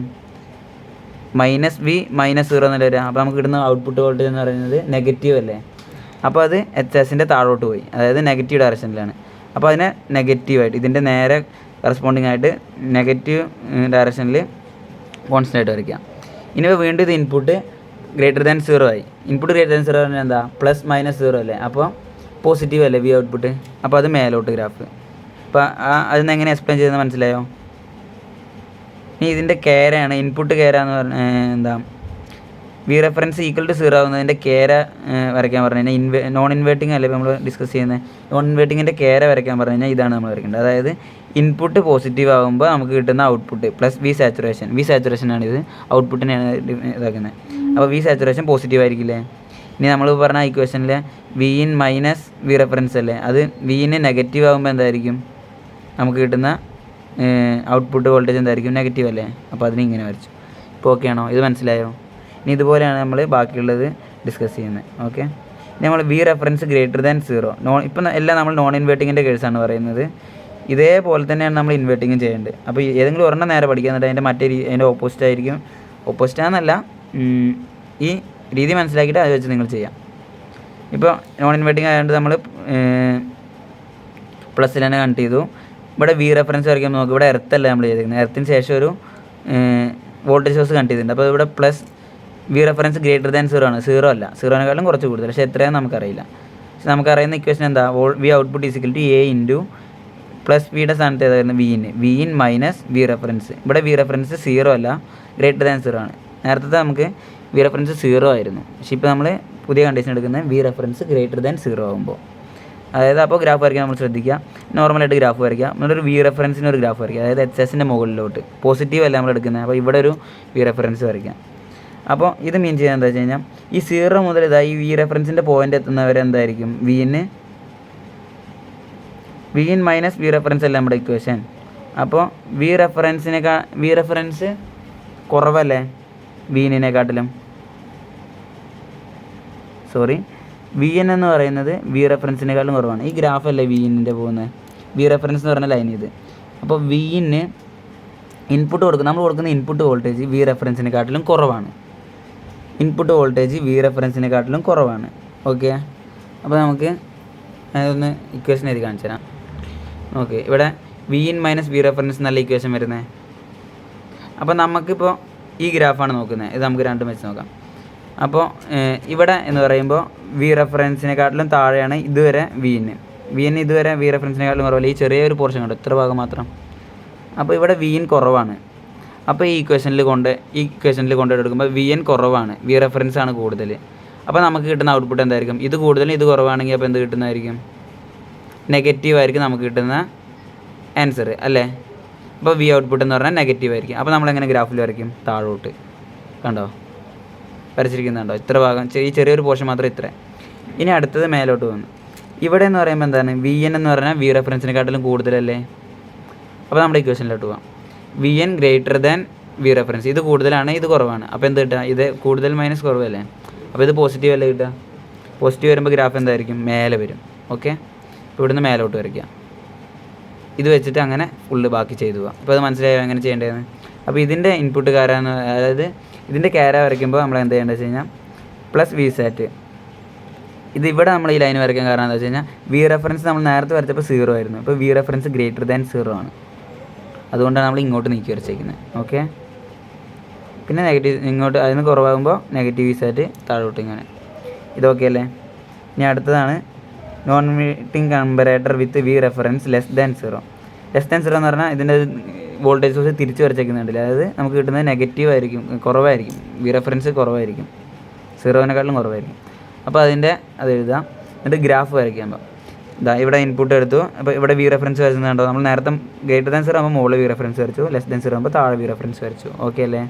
മൈനസ് വി മൈനസ് 0 എന്നല്ല വരിക. അപ്പോൾ നമുക്ക് കിട്ടുന്ന ഔട്ട്പുട്ട് വോൾട്ടേജ് എന്ന് പറയുന്നത് നെഗറ്റീവ് അല്ലേ. അപ്പോൾ അത് എച്ച് എസിൻ്റെ താഴോട്ട് പോയി, അതായത് നെഗറ്റീവ് ഡയറക്ഷനിലാണ്. അപ്പോൾ അതിനെ നെഗറ്റീവായിട്ട് ഇതിൻ്റെ നേരെ കറസ്പോണ്ടിങ് ആയിട്ട് നെഗറ്റീവ് ഡയറക്ഷനിൽ കോൺസ്റ്റൻ്റ് ആയിട്ട് വരയ്ക്കാം. ഇനി വീണ്ടും ഇത് ഇൻപുട്ട് ഗ്രേറ്റർ ദാൻ 0 ആയി. ഇൻപുട്ട് ഗ്രേറ്റർ ദാൻ 0 പറഞ്ഞാൽ എന്താ, പ്ലസ് മൈനസ് 0 അല്ലേ, അപ്പോൾ പോസിറ്റീവ് അല്ലേ വി ഔട്ട്പുട്ട്. അപ്പോൾ അത് മേലോട്ട് ഗ്രാഫ്. അപ്പോൾ അതിന് എങ്ങനെ എക്സ്പ്ലെയിൻ ചെയ്തെന്ന് മനസ്സിലായോ? ഇനി ഇതിൻ്റെ കേരാണ്, ഇൻപുട്ട് കേര എന്ന് പറഞ്ഞാൽ എന്താ, വി റെഫറൻസ് ഈക്വൽ ടു 0 ആവുന്നതിൻ്റെ കേര വരയ്ക്കാൻ പറഞ്ഞു കഴിഞ്ഞാൽ നോൺ ഇൻവേർട്ടിംഗ് അല്ലേ നമ്മൾ ഡിസ്കസ് ചെയ്യുന്നത്. നോൺ ഇൻവേർട്ടിങ്ങിൻ്റെ കേര വരയ്ക്കാൻ പറഞ്ഞു കഴിഞ്ഞാൽ ഇതാണ് നമ്മൾ വരയ്ക്കേണ്ടത്. അതായത് ഇൻപുട്ട് പോസിറ്റീവ് ആകുമ്പോൾ നമുക്ക് കിട്ടുന്ന output plus V saturation. V സാച്ചുറേഷനാണിത്, ഔട്ട്പുട്ടിനെയാണ് ഇതാക്കുന്നത്. അപ്പോൾ വി സാച്ചുറേഷൻ പോസിറ്റീവ് ആയിരിക്കില്ലേ. ഇനി നമ്മൾ പറഞ്ഞ ഇക്വേഷനിൽ V in minus V reference അല്ലേ, അത് വി ഇന് നെഗറ്റീവ് ആകുമ്പോൾ എന്തായിരിക്കും നമുക്ക് കിട്ടുന്ന ഔട്ട്പുട്ട് വോൾട്ടേജ് എന്തായിരിക്കും, നെഗറ്റീവ് അല്ലേ. അപ്പോൾ അതിന് ഇങ്ങനെ വരച്ചു. ഇപ്പോൾ ഓക്കെ ആണോ, ഇത് മനസ്സിലായോ? ഇനി ഇതുപോലെയാണ് നമ്മൾ ബാക്കിയുള്ളത് ഡിസ്കസ് ചെയ്യുന്നത്. ഓക്കെ, ഇനി നമ്മൾ വി റെഫറൻസ് ഗ്രേറ്റർ ദാൻ 0 ഇപ്പം എല്ലാം നമ്മൾ നോൺ ഇൻവേർട്ടിങ്ങിൻ്റെ കേസാണ് പറയുന്നത്. ഇതേപോലെ തന്നെയാണ് നമ്മൾ ഇൻവേർട്ടിങ്ങും ചെയ്യേണ്ടത്. അപ്പോൾ ഏതെങ്കിലും ഒരെണ്ണം നേരെ പഠിക്കുക, എന്നിട്ട് അതിൻ്റെ ഓപ്പോസിറ്റ് ആയിരിക്കും, ഓപ്പോസിറ്റാന്നല്ല, ഈ രീതി മനസ്സിലാക്കിയിട്ട് അത് വെച്ച് നിങ്ങൾ ചെയ്യാം. ഇപ്പോൾ നോൺ ഇൻവേർട്ടിങ് ആയതുകൊണ്ട് നമ്മൾ പ്ലസ്സിൽ തന്നെ കണക്ട് ചെയ്തു. ഇവിടെ വി റെഫറൻസ് വരയ്ക്കുമ്പോൾ നോക്കുക, ഇവിടെ എർത്തല്ല നമ്മൾ ചെയ്തിരിക്കുന്നത്, എർത്തിന് ശേഷം ഒരു വോൾട്ടേജ് സോഴ്സ് കണക്ട് ചെയ്തിട്ടുണ്ട്. അപ്പോൾ ഇവിടെ plus V reference greater than 0 ആണ്, 0 അല്ല, 0നേക്കാളും കുറച്ച് കൂടുതൽ, പക്ഷേ എത്രയാണെന്ന് നമുക്കറിയില്ല. പക്ഷെ നമുക്കറിയുന്ന ഇക്വേഷൻ എന്താ, V output is equal to A into plus വിയുടെ സ്ഥാനത്ത് ഏതായിരുന്നു V in minus V reference. ഇവിടെ വി റെഫറൻസ് 0 അല്ല, ഗ്രേറ്റർ ദാൻ 0 ആണ്. നേരത്തെ നമുക്ക് വി റെഫറൻസ് 0 ആയിരുന്നു, പക്ഷേ ഇപ്പോൾ നമ്മൾ പുതിയ കണ്ടീഷൻ എടുക്കുന്നത് വി റെഫറൻസ് ഗ്രേറ്റർ ദാൻ 0 ആകുമ്പോൾ. അതായത് അപ്പോൾ ഗ്രാഫ് വരയ്ക്കാൻ നമ്മൾ ശ്രദ്ധിക്കുക, നോർമലായിട്ട് ഗ്രാഫ് വരയ്ക്കുക, നമ്മളൊരു വി റെഫറൻസിന് ഒരു ഗ്രാഫ് വരയ്ക്കുക, അതായത് എച്ച് എസിൻ്റെ മുകളിലോട്ട്, പോസിറ്റീവ് അല്ല നമ്മൾ എടുക്കുന്നത്. അപ്പോൾ ഇവിടെ ഒരു വി റെഫറൻസ് വരയ്ക്കാം. അപ്പോൾ ഇത് മീൻ ചെയ്യാൻ എന്താ വെച്ച് കഴിഞ്ഞാൽ ഈ 0 മുതൽ ഇതാ ഈ വി റെഫറൻസിൻ്റെ പോയിൻ്റ് എത്തുന്നവരെ എന്തായിരിക്കും, V in minus V reference അല്ല നമ്മുടെ ഇക്വേഷൻ. അപ്പോൾ വി റെഫറൻസ് കുറവല്ലേ വി ഇന്നിനെക്കാട്ടിലും, സോറി വി എൻ എന്ന് പറയുന്നത് വി റെഫറൻസിനെക്കാളും കുറവാണ്. ഈ ഗ്രാഫല്ലേ വി എന്നിൻ്റെ പോകുന്നത്, വി റെഫറൻസ് എന്ന് പറഞ്ഞ ലൈൻ ഇത്. അപ്പോൾ വി ഇന്ന് ഇൻപുട്ട് നമ്മൾ കൊടുക്കുന്ന ഇൻപുട്ട് വോൾട്ടേജ് വി റെഫറൻസിനെക്കാട്ടിലും കുറവാണ്. ഇൻപുട്ട് വോൾട്ടേജ് വി റെഫറൻസിനെക്കാട്ടിലും കുറവാണ്. ഓക്കെ, അപ്പോൾ നമുക്ക് അതൊന്ന് ഇക്വേഷൻ എഴുതി കാണിച്ചു തരാം. ഓക്കെ, ഇവിടെ V in minus V reference നല്ല ഇക്വേഷൻ വരുന്നത്. അപ്പോൾ നമുക്കിപ്പോൾ ഈ ഗ്രാഫാണ് നോക്കുന്നത്, ഇത് നമുക്ക് രണ്ടും വെച്ച് നോക്കാം. അപ്പോൾ ഇവിടെ എന്ന് പറയുമ്പോൾ വി റെഫറൻസിനെക്കാട്ടിലും താഴെയാണ് ഇതുവരെ വി ഇൻ ഇതുവരെ വി റെഫറൻസിനെക്കാട്ടിലും കുറവല്ല, ഈ ചെറിയൊരു പോർഷൻ കണ്ടോ, ഇത്ര ഭാഗം മാത്രം. അപ്പോൾ ഇവിടെ വി ഇൻ കുറവാണ്. അപ്പോൾ ഈ ഇക്വേഷനിൽ കൊണ്ടെടുക്കുമ്പോൾ വി എൻ കുറവാണ്, വി റെഫറൻസ് ആണ് കൂടുതൽ. അപ്പോൾ നമുക്ക് കിട്ടുന്ന ഔട്ട്പുട്ട് എന്തായിരിക്കും, ഇത് കൂടുതലും ഇത് കുറവാണെങ്കിൽ അപ്പോൾ എന്ത് കിട്ടുന്നതായിരിക്കും, നെഗറ്റീവ് ആയിരിക്കും നമുക്ക് കിട്ടുന്ന ആൻസർ അല്ലേ. അപ്പോൾ വി ഔട്ട്പുട്ട് എന്ന് പറഞ്ഞാൽ നെഗറ്റീവ് ആയിരിക്കും. അപ്പോൾ നമ്മളെങ്ങനെ ഗ്രാഫിൽ വരയ്ക്കും, താഴോട്ട് കണ്ടോ വരച്ചിരിക്കുന്നുണ്ടോ, ഇത്ര ഭാഗം, ഈ ചെറിയൊരു പോർഷൻ മാത്രം ഇത്ര. ഇനി അടുത്തത് മേലോട്ട് വന്നു. ഇവിടെ എന്ന് പറയുമ്പോൾ എന്താണ്, വി എൻ എന്ന് പറഞ്ഞാൽ വി റെഫറൻസിനെക്കാട്ടിലും കൂടുതലല്ലേ. അപ്പോൾ നമ്മുടെ ഇക്വേഷനിലോട്ട് പോകാം, V N greater than V reference, ഇത് കൂടുതലാണ് ഇത് കുറവാണ്. അപ്പോൾ എന്ത് കിട്ടുക, ഇത് കൂടുതൽ മൈനസ് കുറവല്ലേ, അപ്പോൾ ഇത് പോസിറ്റീവ് അല്ലേ കിട്ടുക. പോസിറ്റീവ് വരുമ്പോൾ ഗ്രാഫ് എന്തായിരിക്കും, മേലെ വരും. ഓക്കെ, ഇപ്പോൾ ഇവിടുന്ന് മേലോട്ട് വരയ്ക്കുക, ഇത് വെച്ചിട്ട് അങ്ങനെ ഫുള്ള് ബാക്കി ചെയ്തു പോകാം. അപ്പോൾ അത് മനസ്സിലായോ എങ്ങനെ ചെയ്യേണ്ടതെന്ന്. അപ്പോൾ ഇതിൻ്റെ ഇൻപുട്ട് കാരാന്ന്, അതായത് ഇതിൻ്റെ ക്യാര വരയ്ക്കുമ്പോൾ നമ്മൾ എന്ത് ചെയ്യേണ്ടത് വെച്ച് കഴിഞ്ഞാൽ പ്ലസ് വി സാറ്റ്. ഇത് ഇവിടെ നമ്മൾ ഈ ലൈൻ വരയ്ക്കാൻ കാരണം എന്താ വെച്ച് കഴിഞ്ഞാൽ വി റെഫറൻസ് നമ്മൾ നേരത്തെ വരച്ചപ്പോൾ 0 ആയിരുന്നു, അപ്പോൾ വി റെഫറൻസ് ഗ്രേറ്റർ ദാൻ 0 ആണ്, അതുകൊണ്ടാണ് നമ്മൾ ഇങ്ങോട്ട് നീക്കി വരച്ചേക്കുന്നത്. ഓക്കെ, പിന്നെ നെഗറ്റീവ് ഇങ്ങോട്ട് അതിന് കുറവാകുമ്പോൾ നെഗറ്റീവ് വി സാറ്റ് താഴോട്ട് ഇങ്ങനെ. ഇതൊക്കെ അല്ലേ. ഇനി അടുത്തതാണ് non inverting comparator with V reference less than 0. Less than 0 എന്ന് പറഞ്ഞാൽ ഇതിൻ്റെ വോൾട്ടേജ് സോഴ്സ് തിരിച്ച് വരച്ചേക്കുന്നുണ്ടല്ലേ, അതായത് നമുക്ക് കിട്ടുന്നത് നെഗറ്റീവ് ആയിരിക്കും, കുറവായിരിക്കും, വി റെഫറൻസ് കുറവായിരിക്കും, 0നേക്കാളും കുറവായിരിക്കും. അപ്പോൾ അത് എഴുതാം, എന്നിട്ട് ഗ്രാഫ് വരയ്ക്കുമ്പോൾ ഇതാ ഇവിടെ ഇൻപുട്ട് എടുത്തു. അപ്പോൾ ഇവിടെ വി റെഫറൻസ് വരച്ചുന്നുണ്ടോ, നമ്മൾ നേരത്തെ ഗ്രേറ്റർ ദാൻ 0 ആകുമ്പോൾ മുകളിൽ വി റെഫറൻസ് വരച്ചു, ലെസ് ദാൻ 0 ആകുമ്പോൾ താഴെ വി റെഫറൻസ് വരച്ചു. ഓക്കെ അല്ലേ,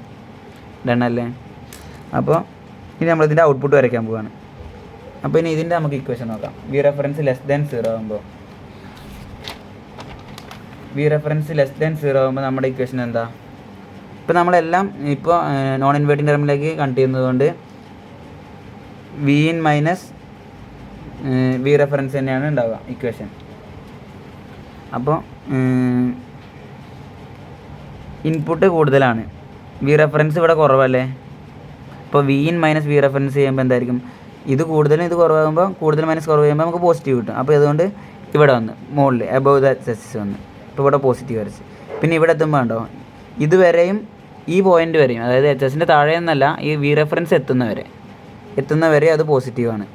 ഡൺ അല്ലേ. അപ്പോൾ ഇനി നമ്മളിതിൻ്റെ ഔട്ട്പുട്ട് വരയ്ക്കാൻ പോവുകയാണ്. അപ്പോൾ ഇനി ഇതിൻ്റെ നമുക്ക് ഇക്വേഷൻ നോക്കാം. വി റെഫറൻസ് ലെസ് ദാൻ 0 ആകുമ്പോൾ വി റെഫറൻസ് ലെസ് ദാൻ 0 ആകുമ്പോൾ നമ്മുടെ ഇക്വേഷൻ എന്താ? ഇപ്പോൾ നമ്മളെല്ലാം ഇപ്പോൾ നോൺ ഇൻവേർട്ടിംഗ് ടെർമിലേക്ക് കണക്ട് ചെയ്യുന്നതുകൊണ്ട് V in minus V reference തന്നെയാണ് ഉണ്ടാവുക ഇക്വേഷൻ. അപ്പോൾ ഇൻപുട്ട് കൂടുതലാണ്, വി റെഫറൻസ് ഇവിടെ കുറവല്ലേ? അപ്പോൾ V in minus V reference ചെയ്യുമ്പോൾ എന്തായിരിക്കും? ഇത് കൂടുതലും ഇത് കുറവാകുമ്പോൾ കൂടുതൽ മൈനസ് കുറവ് ചെയ്യുമ്പോൾ നമുക്ക് പോസിറ്റീവ് കിട്ടും. അപ്പോൾ അതുകൊണ്ട് ഇവിടെ വന്ന് മുകളിൽ എബവ് ദ എക്സസ് വന്ന് ഇപ്പോൾ ഇവിടെ പോസിറ്റീവ് വരച്ച്. പിന്നെ ഇവിടെ എത്തുമ്പോൾ ഉണ്ടോ ഇതുവരെയും ഈ പോയിൻ്റ് വരെയും, അതായത് എച്ച് എസിൻ്റെ താഴെ എന്നല്ല, ഈ വി റെഫറൻസ് എത്തുന്നവരെ അത് പോസിറ്റീവാണ്.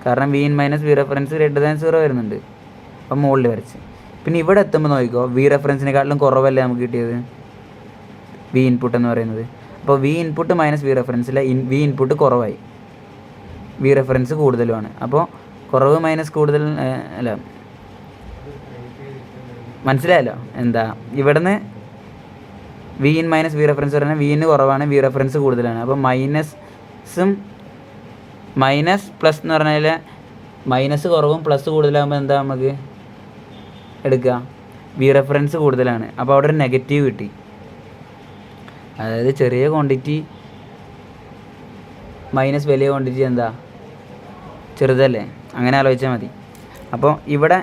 കാരണം V in minus V reference greater than 0 വരുന്നുണ്ട്. അപ്പം മുകളിൽ വരച്ച്. പിന്നെ ഇവിടെ എത്തുമ്പോൾ നോക്കിക്കോ, വി റെഫറൻസിനെക്കാട്ടിലും കുറവല്ലേ നമുക്ക് കിട്ടിയത് വി ഇൻപുട്ട് എന്ന് പറയുന്നത്. അപ്പോൾ വി ഇൻപുട്ട് മൈനസ് വി റെഫറൻസിലെ വി ഇൻപുട്ട് കുറവായി, വി റെഫറൻസ് കൂടുതലുമാണ്. അപ്പോൾ കുറവ് മൈനസ് കൂടുതൽ അല്ല, മനസ്സിലായല്ലോ എന്താ? ഇവിടുന്ന് V in minus V reference പറഞ്ഞാൽ വി ഇന് കുറവാണ്, വി റെഫറൻസ് കൂടുതലാണ്. അപ്പോൾ മൈനസും മൈനസ് പ്ലസ് എന്ന് പറഞ്ഞാൽ മൈനസ് കുറവും പ്ലസ് കൂടുതലാകുമ്പോൾ എന്താ നമുക്ക് എടുക്കുക? വി റെഫറൻസ് കൂടുതലാണ്. അപ്പോൾ അവിടെ ഒരു നെഗറ്റീവ് കിട്ടി. അതായത് ചെറിയ ക്വാണ്ടിറ്റി മൈനസ് വലിയ ക്വാണ്ടിറ്റി എന്താ? ചെറുതല്ലേ? അങ്ങനെ ആലോചിച്ചാൽ മതി. അപ്പോൾ ഇവിടെ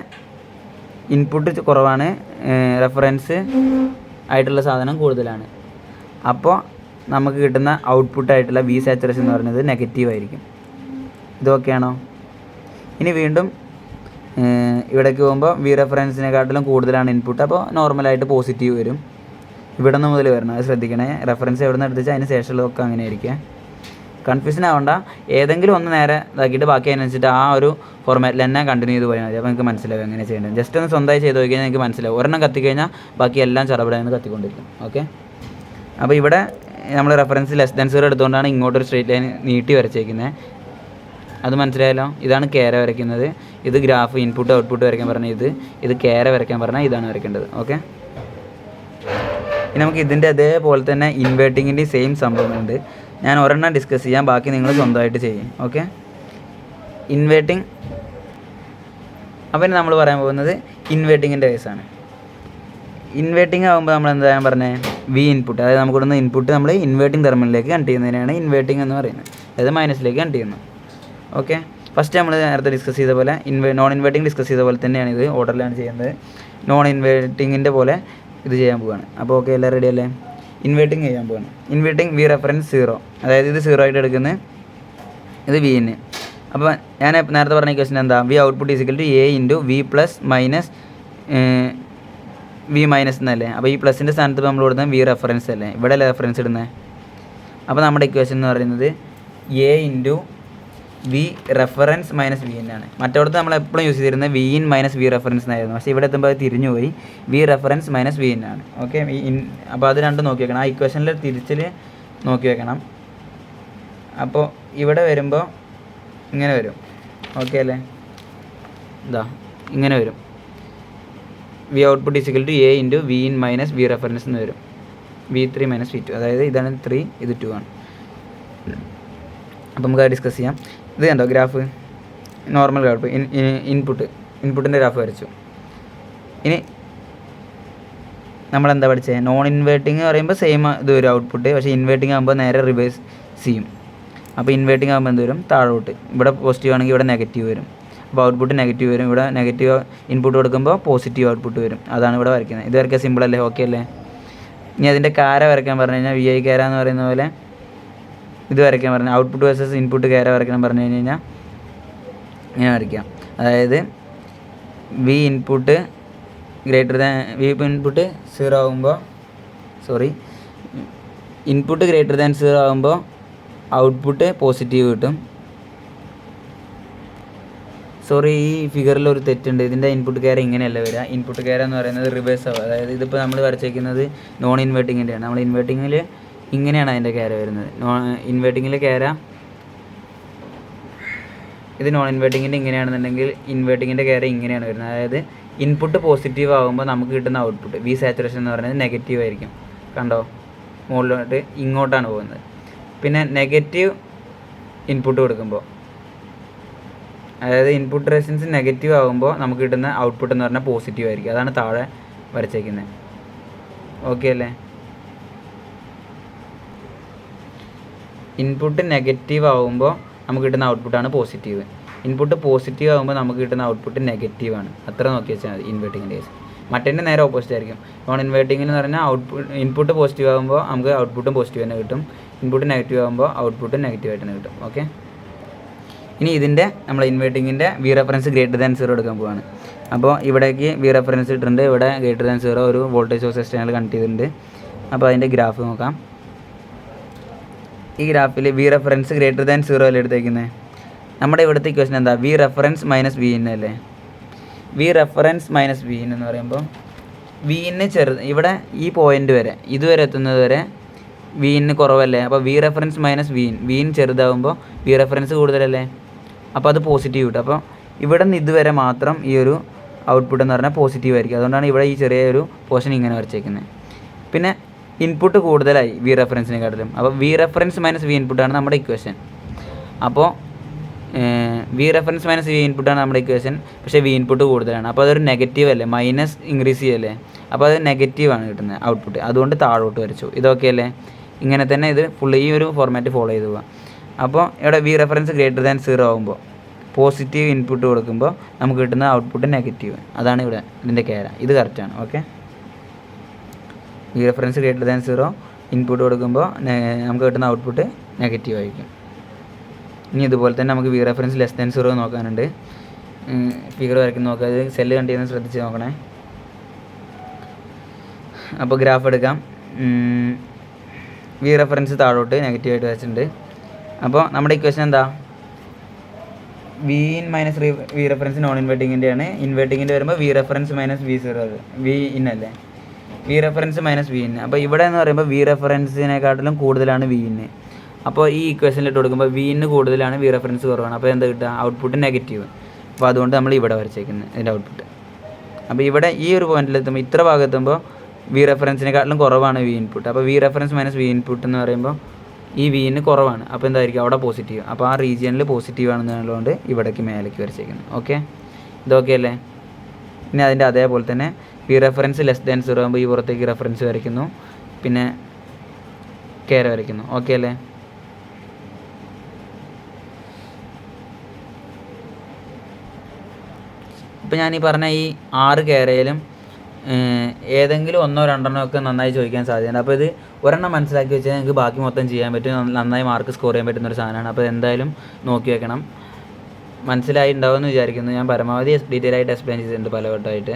ഇൻപുട്ട് കുറവാണ്, റെഫറൻസ് ആയിട്ടുള്ള സാധനം കൂടുതലാണ്. അപ്പോൾ നമുക്ക് കിട്ടുന്ന ഔട്ട്പുട്ടായിട്ടുള്ള വി സാച്ചുറേഷൻ എന്ന് പറയുന്നത് നെഗറ്റീവ് ആയിരിക്കും. ഇതൊക്കെയാണോ? ഇനി വീണ്ടും ഇവിടേക്ക് പോകുമ്പോൾ വി റെഫറൻസിനെക്കാട്ടിലും കൂടുതലാണ് ഇൻപുട്ട്, അപ്പോൾ നോർമലായിട്ട് പോസിറ്റീവ് വരും. ഇവിടെ നിന്ന് മുതൽ വരണം, അത് ശ്രദ്ധിക്കണേ. റെഫറൻസ് എവിടെ നിന്ന് എടുത്തിച്ചാൽ അതിന് ശേഷമുള്ളതൊക്കെ അങ്ങനെ ആയിരിക്കും. കൺഫ്യൂഷൻ ആവണ്ട, ഏതെങ്കിലും ഒന്ന് നേരെ ഇതാക്കിയിട്ട് ബാക്കി അതിനനുസരിച്ചിട്ട് ആ ഒരു ഫോർമാറ്റിൽ തന്നെ കണ്ടിന്യൂ ചെയ്ത് പോയാൽ മതി. അപ്പോൾ നിങ്ങൾക്ക് മനസ്സിലാവും എങ്ങനെ ചെയ്യേണ്ടത്. ജസ്റ്റ് ഒന്ന് സ്വന്തമായി ചെയ്ത് നോക്കി കഴിഞ്ഞാൽ നിങ്ങൾക്ക് മനസ്സിലാവും. ഒരെണ്ണം കത്തിക്കഴിഞ്ഞാൽ ബാക്കി എല്ലാം ചടപടയെന്ന് കത്തിക്കൊണ്ടിരിക്കും. ഓക്കെ, അപ്പോൾ ഇവിടെ നമ്മൾ റെഫറൻസ് ലെസ് ദാൻ 0 എടുത്തുകൊണ്ടാണ് ഇങ്ങോട്ടൊരു സ്ട്രേറ്റ് ലൈൻ നീട്ടി വരച്ചേക്കുന്നത്. അത് മനസ്സിലായല്ലോ? ഇതാണ് കേര വരയ്ക്കുന്നത്. ഇത് ഗ്രാഫ് ഇൻപുട്ട് ഔട്ട്പുട്ട് വരയ്ക്കാൻ പറഞ്ഞാൽ ഇത് കേര വരയ്ക്കാൻ പറഞ്ഞാൽ ഇതാണ് വരയ്ക്കേണ്ടത്. ഓക്കെ, ഇനി നമുക്ക് ഇതിൻ്റെ അതേപോലെ തന്നെ ഇൻവേർട്ടിങ്ങിൻ്റെ സെയിം സംഭവമുണ്ട്. ഞാൻ ഒരെണ്ണം ഡിസ്കസ് ചെയ്യാം, ബാക്കി നിങ്ങൾ സ്വന്തമായിട്ട് ചെയ്യും. Okay, inverting. അപ്പം നമ്മൾ പറയാൻ പോകുന്നത് ഇൻവേർട്ടിങ്ങിൻ്റെ കേസാണ്. ഇൻവേർട്ടിങ് ആകുമ്പോൾ നമ്മൾ എന്താ പറഞ്ഞത്? വി ഇൻപുട്ട്, അതായത് നമുക്ക് ഇവിടുന്ന് ഇൻപുട്ട് നമ്മൾ ഇൻവേർട്ടിങ് ടെർമിനലിലേക്ക് കണക്ട് ചെയ്യുന്നതിനാണ് ഇൻവേർട്ടിങ് എന്ന് പറയുന്നത്. അതായത് മൈനസിലേക്ക് കണക്ട് ചെയ്യുന്നു. ഓക്കെ, ഫസ്റ്റ് നമ്മൾ നേരത്തെ ഡിസ്കസ് ചെയ്ത പോലെ നോൺ ഇൻവേർട്ടിങ് ഡിസ്കസ് ചെയ്ത പോലെ തന്നെയാണ് ഇത് ഓർഡറിലാണ് ചെയ്യുന്നത്. നോൺ ഇൻവേർട്ടിങ്ങിൻ്റെ പോലെ ഇത് ചെയ്യാൻ പോവുകയാണ്. അപ്പോൾ ഓക്കെ, എല്ലാം റെഡി അല്ലേ? ഇൻവേർട്ടിങ് ചെയ്യാൻ പോവുകയാണ്. ഇൻവേർട്ടിങ് വി റെഫറൻസ് 0, അതായത് ഇത് 0 ആയിട്ട് എടുക്കുന്നത്, ഇത് വി ഇന്. അപ്പോൾ ഞാൻ നേരത്തെ പറഞ്ഞ ക്വസ്റ്റൻ എന്താ? V output is equal to A into V plus minus V minus എന്നല്ലേ? അപ്പോൾ ഈ പ്ലസിൻ്റെ സ്ഥാനത്ത് നമ്മൾ കൊടുക്കുന്നത് വി റെഫറൻസ് അല്ലേ? ഇവിടെ അല്ലേ റെഫറൻസ് ഇടുന്നത്? അപ്പോൾ നമ്മുടെ ഇക്വേഷൻ എന്ന് പറയുന്നത് A into V reference minus V എന്നാണ്. മറ്റോടത്ത് നമ്മൾ എപ്പോഴും യൂസ് ചെയ്തിരുന്നത് V in minus V reference എന്നായിരുന്നു. പക്ഷേ ഇവിടെ എത്തുമ്പോൾ അത് തിരിഞ്ഞു പോയി, വി റെഫറൻസ് മൈനസ് വി എന്നാണ്. ഓക്കെ, അപ്പോൾ അത് രണ്ടും നോക്കി വെക്കണം. ആ ഇക്വേഷനിൽ തിരിച്ചിൽ നോക്കി വെക്കണം. അപ്പോൾ ഇവിടെ വരുമ്പോൾ ഇങ്ങനെ വരും. ഓക്കെ അല്ലേ? ഇതാ ഇങ്ങനെ വരും. V output is equal to A into V in minus V reference എന്ന് വരും. V3 മൈനസ് V2, അതായത് ഇതാണ് 3, ഇത് 2 ആണ്. അപ്പോൾ നമുക്ക് അത് ഡിസ്കസ് ചെയ്യാം. ഇത് കണ്ടോ ഗ്രാഫ്? നോർമൽ ഗ്രാഫ്, ഇൻപുട്ടിൻ്റെ ഗ്രാഫ് വരച്ചു. ഇനി നമ്മളെന്താ പഠിച്ചത്? നോൺ ഇൻവേർട്ടിങ് പറയുമ്പോൾ സെയിം ഇത് വരും ഔട്ട്പുട്ട്, പക്ഷേ ഇൻവേർട്ടിങ് ആകുമ്പോൾ നേരെ റിവേഴ്സ് ചെയ്യും. അപ്പോൾ ഇൻവേർട്ടിങ് ആകുമ്പോൾ എന്ത് വരും? താഴോട്ട്. ഇവിടെ പോസിറ്റീവ് ആണെങ്കിൽ ഇവിടെ നെഗറ്റീവ് വരും. അപ്പോൾ ഔട്ട്പുട്ട് നെഗറ്റീവ് വരും. ഇവിടെ നെഗറ്റീവ് ഇൻപുട്ട് കൊടുക്കുമ്പോൾ പോസിറ്റീവ് ഔട്ട്പുട്ട് വരും. അതാണ് ഇവിടെ വരയ്ക്കുന്നത്. ഇത് വരയ്ക്കാൻ സിമ്പിൾ അല്ലേ? ഓക്കെ അല്ലേ? ഇനി അതിൻ്റെ കാര വരയ്ക്കാൻ പറഞ്ഞു കഴിഞ്ഞാൽ VI കാര എന്ന് പറയുന്ന പോലെ ഇത് വരയ്ക്കാൻ പറഞ്ഞാൽ ഔട്ട്പുട്ട് വേഴ്സസ് ഇൻപുട്ട് കാര വരയ്ക്കാൻ പറഞ്ഞു കഴിഞ്ഞാൽ ഇങ്ങനെ വരയ്ക്കാം. അതായത് V input greater than V input 0 ആകുമ്പോൾ ഇൻപുട്ട് ഗ്രേറ്റർ ദാൻ 0 ആകുമ്പോൾ ഔട്ട്പുട്ട് പോസിറ്റീവ് കിട്ടും. ഈ ഫിഗറിൽ ഒരു തെറ്റുണ്ട്. ഇതിൻ്റെ ഇൻപുട്ട് കെയർ ഇങ്ങനെയല്ല വരിക. ഇൻപുട്ട് കെയർ എന്ന് പറയുന്നത് റിവേഴ്സ് ആവുക. അതായത് ഇതിപ്പോൾ നമ്മൾ വരച്ചേക്കുന്നത് നോൺ ഇൻവേർട്ടിങ്ങിൻ്റെയാണ്. നമ്മൾ ഇൻവേർട്ടിങ്ങിൽ ഇങ്ങനെയാണ് അതിൻ്റെ കെയർ വരുന്നത്. ഇൻവേർട്ടിങ്ങിൽ കെയർ ഇത് നോൺ ഇൻവേർട്ടിങ്ങിൻ്റെ ഇങ്ങനെയാണെന്നുണ്ടെങ്കിൽ ഇൻവേർട്ടിങ്ങിൻ്റെ കെയർ ഇങ്ങനെയാണ് വരുന്നത്. അതായത് ഇൻപുട്ട് പോസിറ്റീവ് ആകുമ്പോൾ നമുക്ക് കിട്ടുന്ന ഔട്ട്പുട്ട് വി സാച്ചുറേഷൻ എന്ന് പറയുന്നത് നെഗറ്റീവ് ആയിരിക്കും. കണ്ടോ? മുകളിലോട്ട് ഇങ്ങോട്ടാണ് പോകുന്നത്. പിന്നെ നെഗറ്റീവ് ഇൻപുട്ട് കൊടുക്കുമ്പോൾ അതായത് ഇൻപുട്ട് റെസിസ്റ്റൻസ് നെഗറ്റീവ് ആകുമ്പോൾ നമുക്ക് കിട്ടുന്ന ഔട്ട്പുട്ട് എന്ന് പറഞ്ഞാൽ പോസിറ്റീവ് ആയിരിക്കും. അതാണ് താഴെ വരച്ചേക്കുന്നത്. ഓക്കെ അല്ലേ? ഇൻപുട്ട് നെഗറ്റീവ് ആകുമ്പോൾ നമുക്ക് കിട്ടുന്ന ഔട്ട്പുട്ടാണ് പോസിറ്റീവ്. ഇൻപുട്ട് പോസിറ്റീവ് ആകുമ്പോൾ നമുക്ക് കിട്ടുന്ന ഔട്ട്പുട്ട് നെഗറ്റീവാണ്. അത്ര നോക്കി വെച്ചാൽ മതി ഇൻവേർട്ടിങ്ങിൻ്റെ കേസ്. മറ്റേൻ്റെ നേരെ ഓപ്പോസിറ്റ് ആയിരിക്കും. നോൺ ഇൻവേർട്ടിങ്ങിൽ എന്ന് പറഞ്ഞാൽ ഇൻപുട്ട് പോസിറ്റീവ് ആകുമ്പോൾ നമുക്ക് ഔട്ട്പുട്ടും പോസിറ്റീവ് തന്നെ കിട്ടും. ഇൻപുട്ട് നെഗറ്റീവ് ആകുമ്പോൾ ഔട്ട്പുട്ടും നെഗറ്റീവായിട്ട് തന്നെ കിട്ടും. ഓക്കെ, ഇനി ഇതിൻ്റെ നമ്മൾ ഇൻവേർട്ടിങ്ങിൻ്റെ വി റെഫറൻസ് ഗ്രേറ്റർ ദാൻ 0 എടുക്കാൻ പോവാണ്. അപ്പോൾ ഇവിടേക്ക് വി റെഫറൻസ് ഇട്ടിട്ടുണ്ട്. ഇവിടെ ഗ്രേറ്റർ ദാൻ 0 ഒരു വോൾട്ടേജ് സോഴ്സ് എക്സ്റ്റേണൽ കണക്ട് ചെയ്തിട്ടുണ്ട്. അപ്പോൾ അതിൻ്റെ ഗ്രാഫ് നോക്കാം. ഈ ഗ്രാഫിൽ വി റെഫറൻസ് ഗ്രേറ്റർ ദാൻ 0 അല്ലേ എടുത്തേക്കുന്നത്. നമ്മുടെ ഇവിടുത്തെ ഇക്വേഷൻ എന്താ? V reference minus V in അല്ലേ. V reference minus V in എന്ന് പറയുമ്പോൾ വി ഇന്ന് ഇവിടെ ഈ പോയിൻ്റ് വരെ ഇതുവരെ എത്തുന്നത് വരെ വി ഇന്ന് കുറവല്ലേ. അപ്പോൾ V reference minus V in ചെറുതാകുമ്പോൾ വി റെഫറൻസ് കൂടുതലല്ലേ. അപ്പോൾ അത് പോസിറ്റീവ് കിട്ടും. അപ്പോൾ ഇവിടെ നിന്ന് ഇതുവരെ മാത്രം ഈ ഒരു ഔട്ട്പുട്ട് എന്ന് പറഞ്ഞാൽ പോസിറ്റീവ് ആയിരിക്കും. അതുകൊണ്ടാണ് ഇവിടെ ഈ ചെറിയൊരു പോർഷൻ ഇങ്ങനെ വരച്ചേക്കുന്നത്. പിന്നെ ഇൻപുട്ട് കൂടുതലായി വി റെഫറൻസിനെക്കാട്ടിലും. അപ്പോൾ വി റെഫറൻസ് മൈനസ് വി ഇൻപുട്ടാണ് നമ്മുടെ ഇക്വേഷൻ. അപ്പോൾ വി റെഫറൻസ് മൈനസ് വി ഇൻപുട്ടാണ് നമ്മുടെ ഇക്വേഷൻ. പക്ഷേ വി ഇൻപുട്ട് കൂടുതലാണ്. അപ്പോൾ അതൊരു നെഗറ്റീവ് അല്ലേ, മൈനസ് ഇൻക്രീസ് ചെയ്യല്ലേ. അപ്പോൾ അത് നെഗറ്റീവാണ് കിട്ടുന്നത് ഔട്ട്പുട്ട്. അതുകൊണ്ട് താഴോട്ട് വരച്ചു. ഇതൊക്കെ അല്ലേ. ഇങ്ങനെ തന്നെ ഇത് ഫുള്ള് ഈ ഒരു ഫോർമാറ്റ് ഫോളോ ചെയ്ത് പോവാം. അപ്പോൾ ഇവിടെ വി റെഫറൻസ് ഗ്രേറ്റർ ദാൻ 0 ആകുമ്പോൾ പോസിറ്റീവ് ഇൻപുട്ട് കൊടുക്കുമ്പോൾ നമുക്ക് കിട്ടുന്ന ഔട്ട്പുട്ട് നെഗറ്റീവ്. അതാണ് ഇവിടെ ഇതിൻ്റെ കേര. ഇത് കറക്റ്റാണ്. Okay, V reference greater than 0 input കൊടുക്കുമ്പോൾ നമുക്ക് കിട്ടുന്ന ഔട്ട്പുട്ട് നെഗറ്റീവ് ആയിരിക്കും. ഇനി ഇതുപോലെ തന്നെ നമുക്ക് വി റെഫറൻസ് ലെസ് ദാൻ 0 നോക്കാനുണ്ട്. ഫിഗർ വരയ്ക്കുന്ന നോക്കുക. ഇത് സെല്ല് കണ്ടിരുന്ന് ശ്രദ്ധിച്ച് നോക്കണേ. അപ്പോൾ ഗ്രാഫ് എടുക്കാം. വി റെഫറൻസ് താഴോട്ട് നെഗറ്റീവായിട്ട് വെച്ചിട്ടുണ്ട്. അപ്പോൾ നമ്മുടെ ഇക്വേഷൻ എന്താ? V in minus V reference non ഇൻവേർട്ടിങ്ങിൻ്റെയാണ്. ഇൻവേർട്ടിങ്ങിൻ്റെ വരുമ്പോൾ V reference minus V 0 V in അല്ലേ. V reference minus V in. അപ്പോൾ ഇവിടെ എന്ന് പറയുമ്പോൾ വി റെഫറൻസിനെക്കാട്ടിലും കൂടുതലാണ് വി ഇൻ. അപ്പോൾ ഈ ഇക്വേഷനിലിട്ട് കൊടുക്കുമ്പോൾ വി ഇൻ കൂടുതലാണ്, വി റെഫറൻസ് കുറവാണ്. അപ്പോൾ എന്താ കിട്ടുക? Output negative. അപ്പോൾ അതുകൊണ്ട് നമ്മൾ ഇവിടെ വരച്ചേക്കുന്നത് ഇതിൻ്റെ ഔട്ട്പുട്ട്. അപ്പോൾ ഇവിടെ ഈ ഒരു പോയിന്റിലെത്തുമ്പോൾ ഇത്ര ഭാഗത്തുമ്പോൾ വി റെഫറൻസിനെക്കാട്ടിലും കുറവാണ് വി ഇൻപുട്ട്. അപ്പോൾ V reference minus V input എന്ന് പറയുമ്പോൾ ഈ വി ഇന് കുറവാണ്. അപ്പോൾ എന്തായിരിക്കും? അവിടെ പോസിറ്റീവ്. അപ്പോൾ ആ റീജിയനിൽ പോസിറ്റീവ് ആണെന്നുള്ളതുകൊണ്ട് ഇവിടേക്ക് മേലേക്ക് വരച്ചേക്കുന്നത്. ഓക്കെ, ഇതൊക്കെ അല്ലേ. ഇനി അതിൻ്റെ അതേപോലെ തന്നെ വി റെഫറൻസ് ലെസ് ദാൻ 0 ആകുമ്പോൾ ഈ പുറത്തേക്ക് റെഫറൻസ് വരയ്ക്കുന്നു, പിന്നെ കേര വരയ്ക്കുന്നു. ഓക്കെ അല്ലേ. ഇപ്പോൾ ഞാൻ ഈ പറഞ്ഞ ഈ 6 കേരയിലും ഏതെങ്കിലും 1 or 2 ഒക്കെ നന്നായി ചോദിക്കാൻ സാധ്യതയുണ്ട്. അപ്പോൾ ഇത് ഒരെണ്ണം മനസ്സിലാക്കി വെച്ചാൽ നിങ്ങൾക്ക് ബാക്കി മൊത്തം ചെയ്യാൻ പറ്റും. നന്നായി മാർക്ക് സ്കോർ ചെയ്യാൻ പറ്റുന്നൊരു സാധനമാണ്. അപ്പോൾ എന്തായാലും നോക്കി വെക്കണം. മനസ്സിലായി ഉണ്ടാവുമെന്ന് വിചാരിക്കുന്നു. ഞാൻ പരമാവധി ഡീറ്റെയിൽ ആയിട്ട് എക്സ്പ്ലെയിൻ ചെയ്തിട്ടുണ്ട് പലവട്ടമായിട്ട്.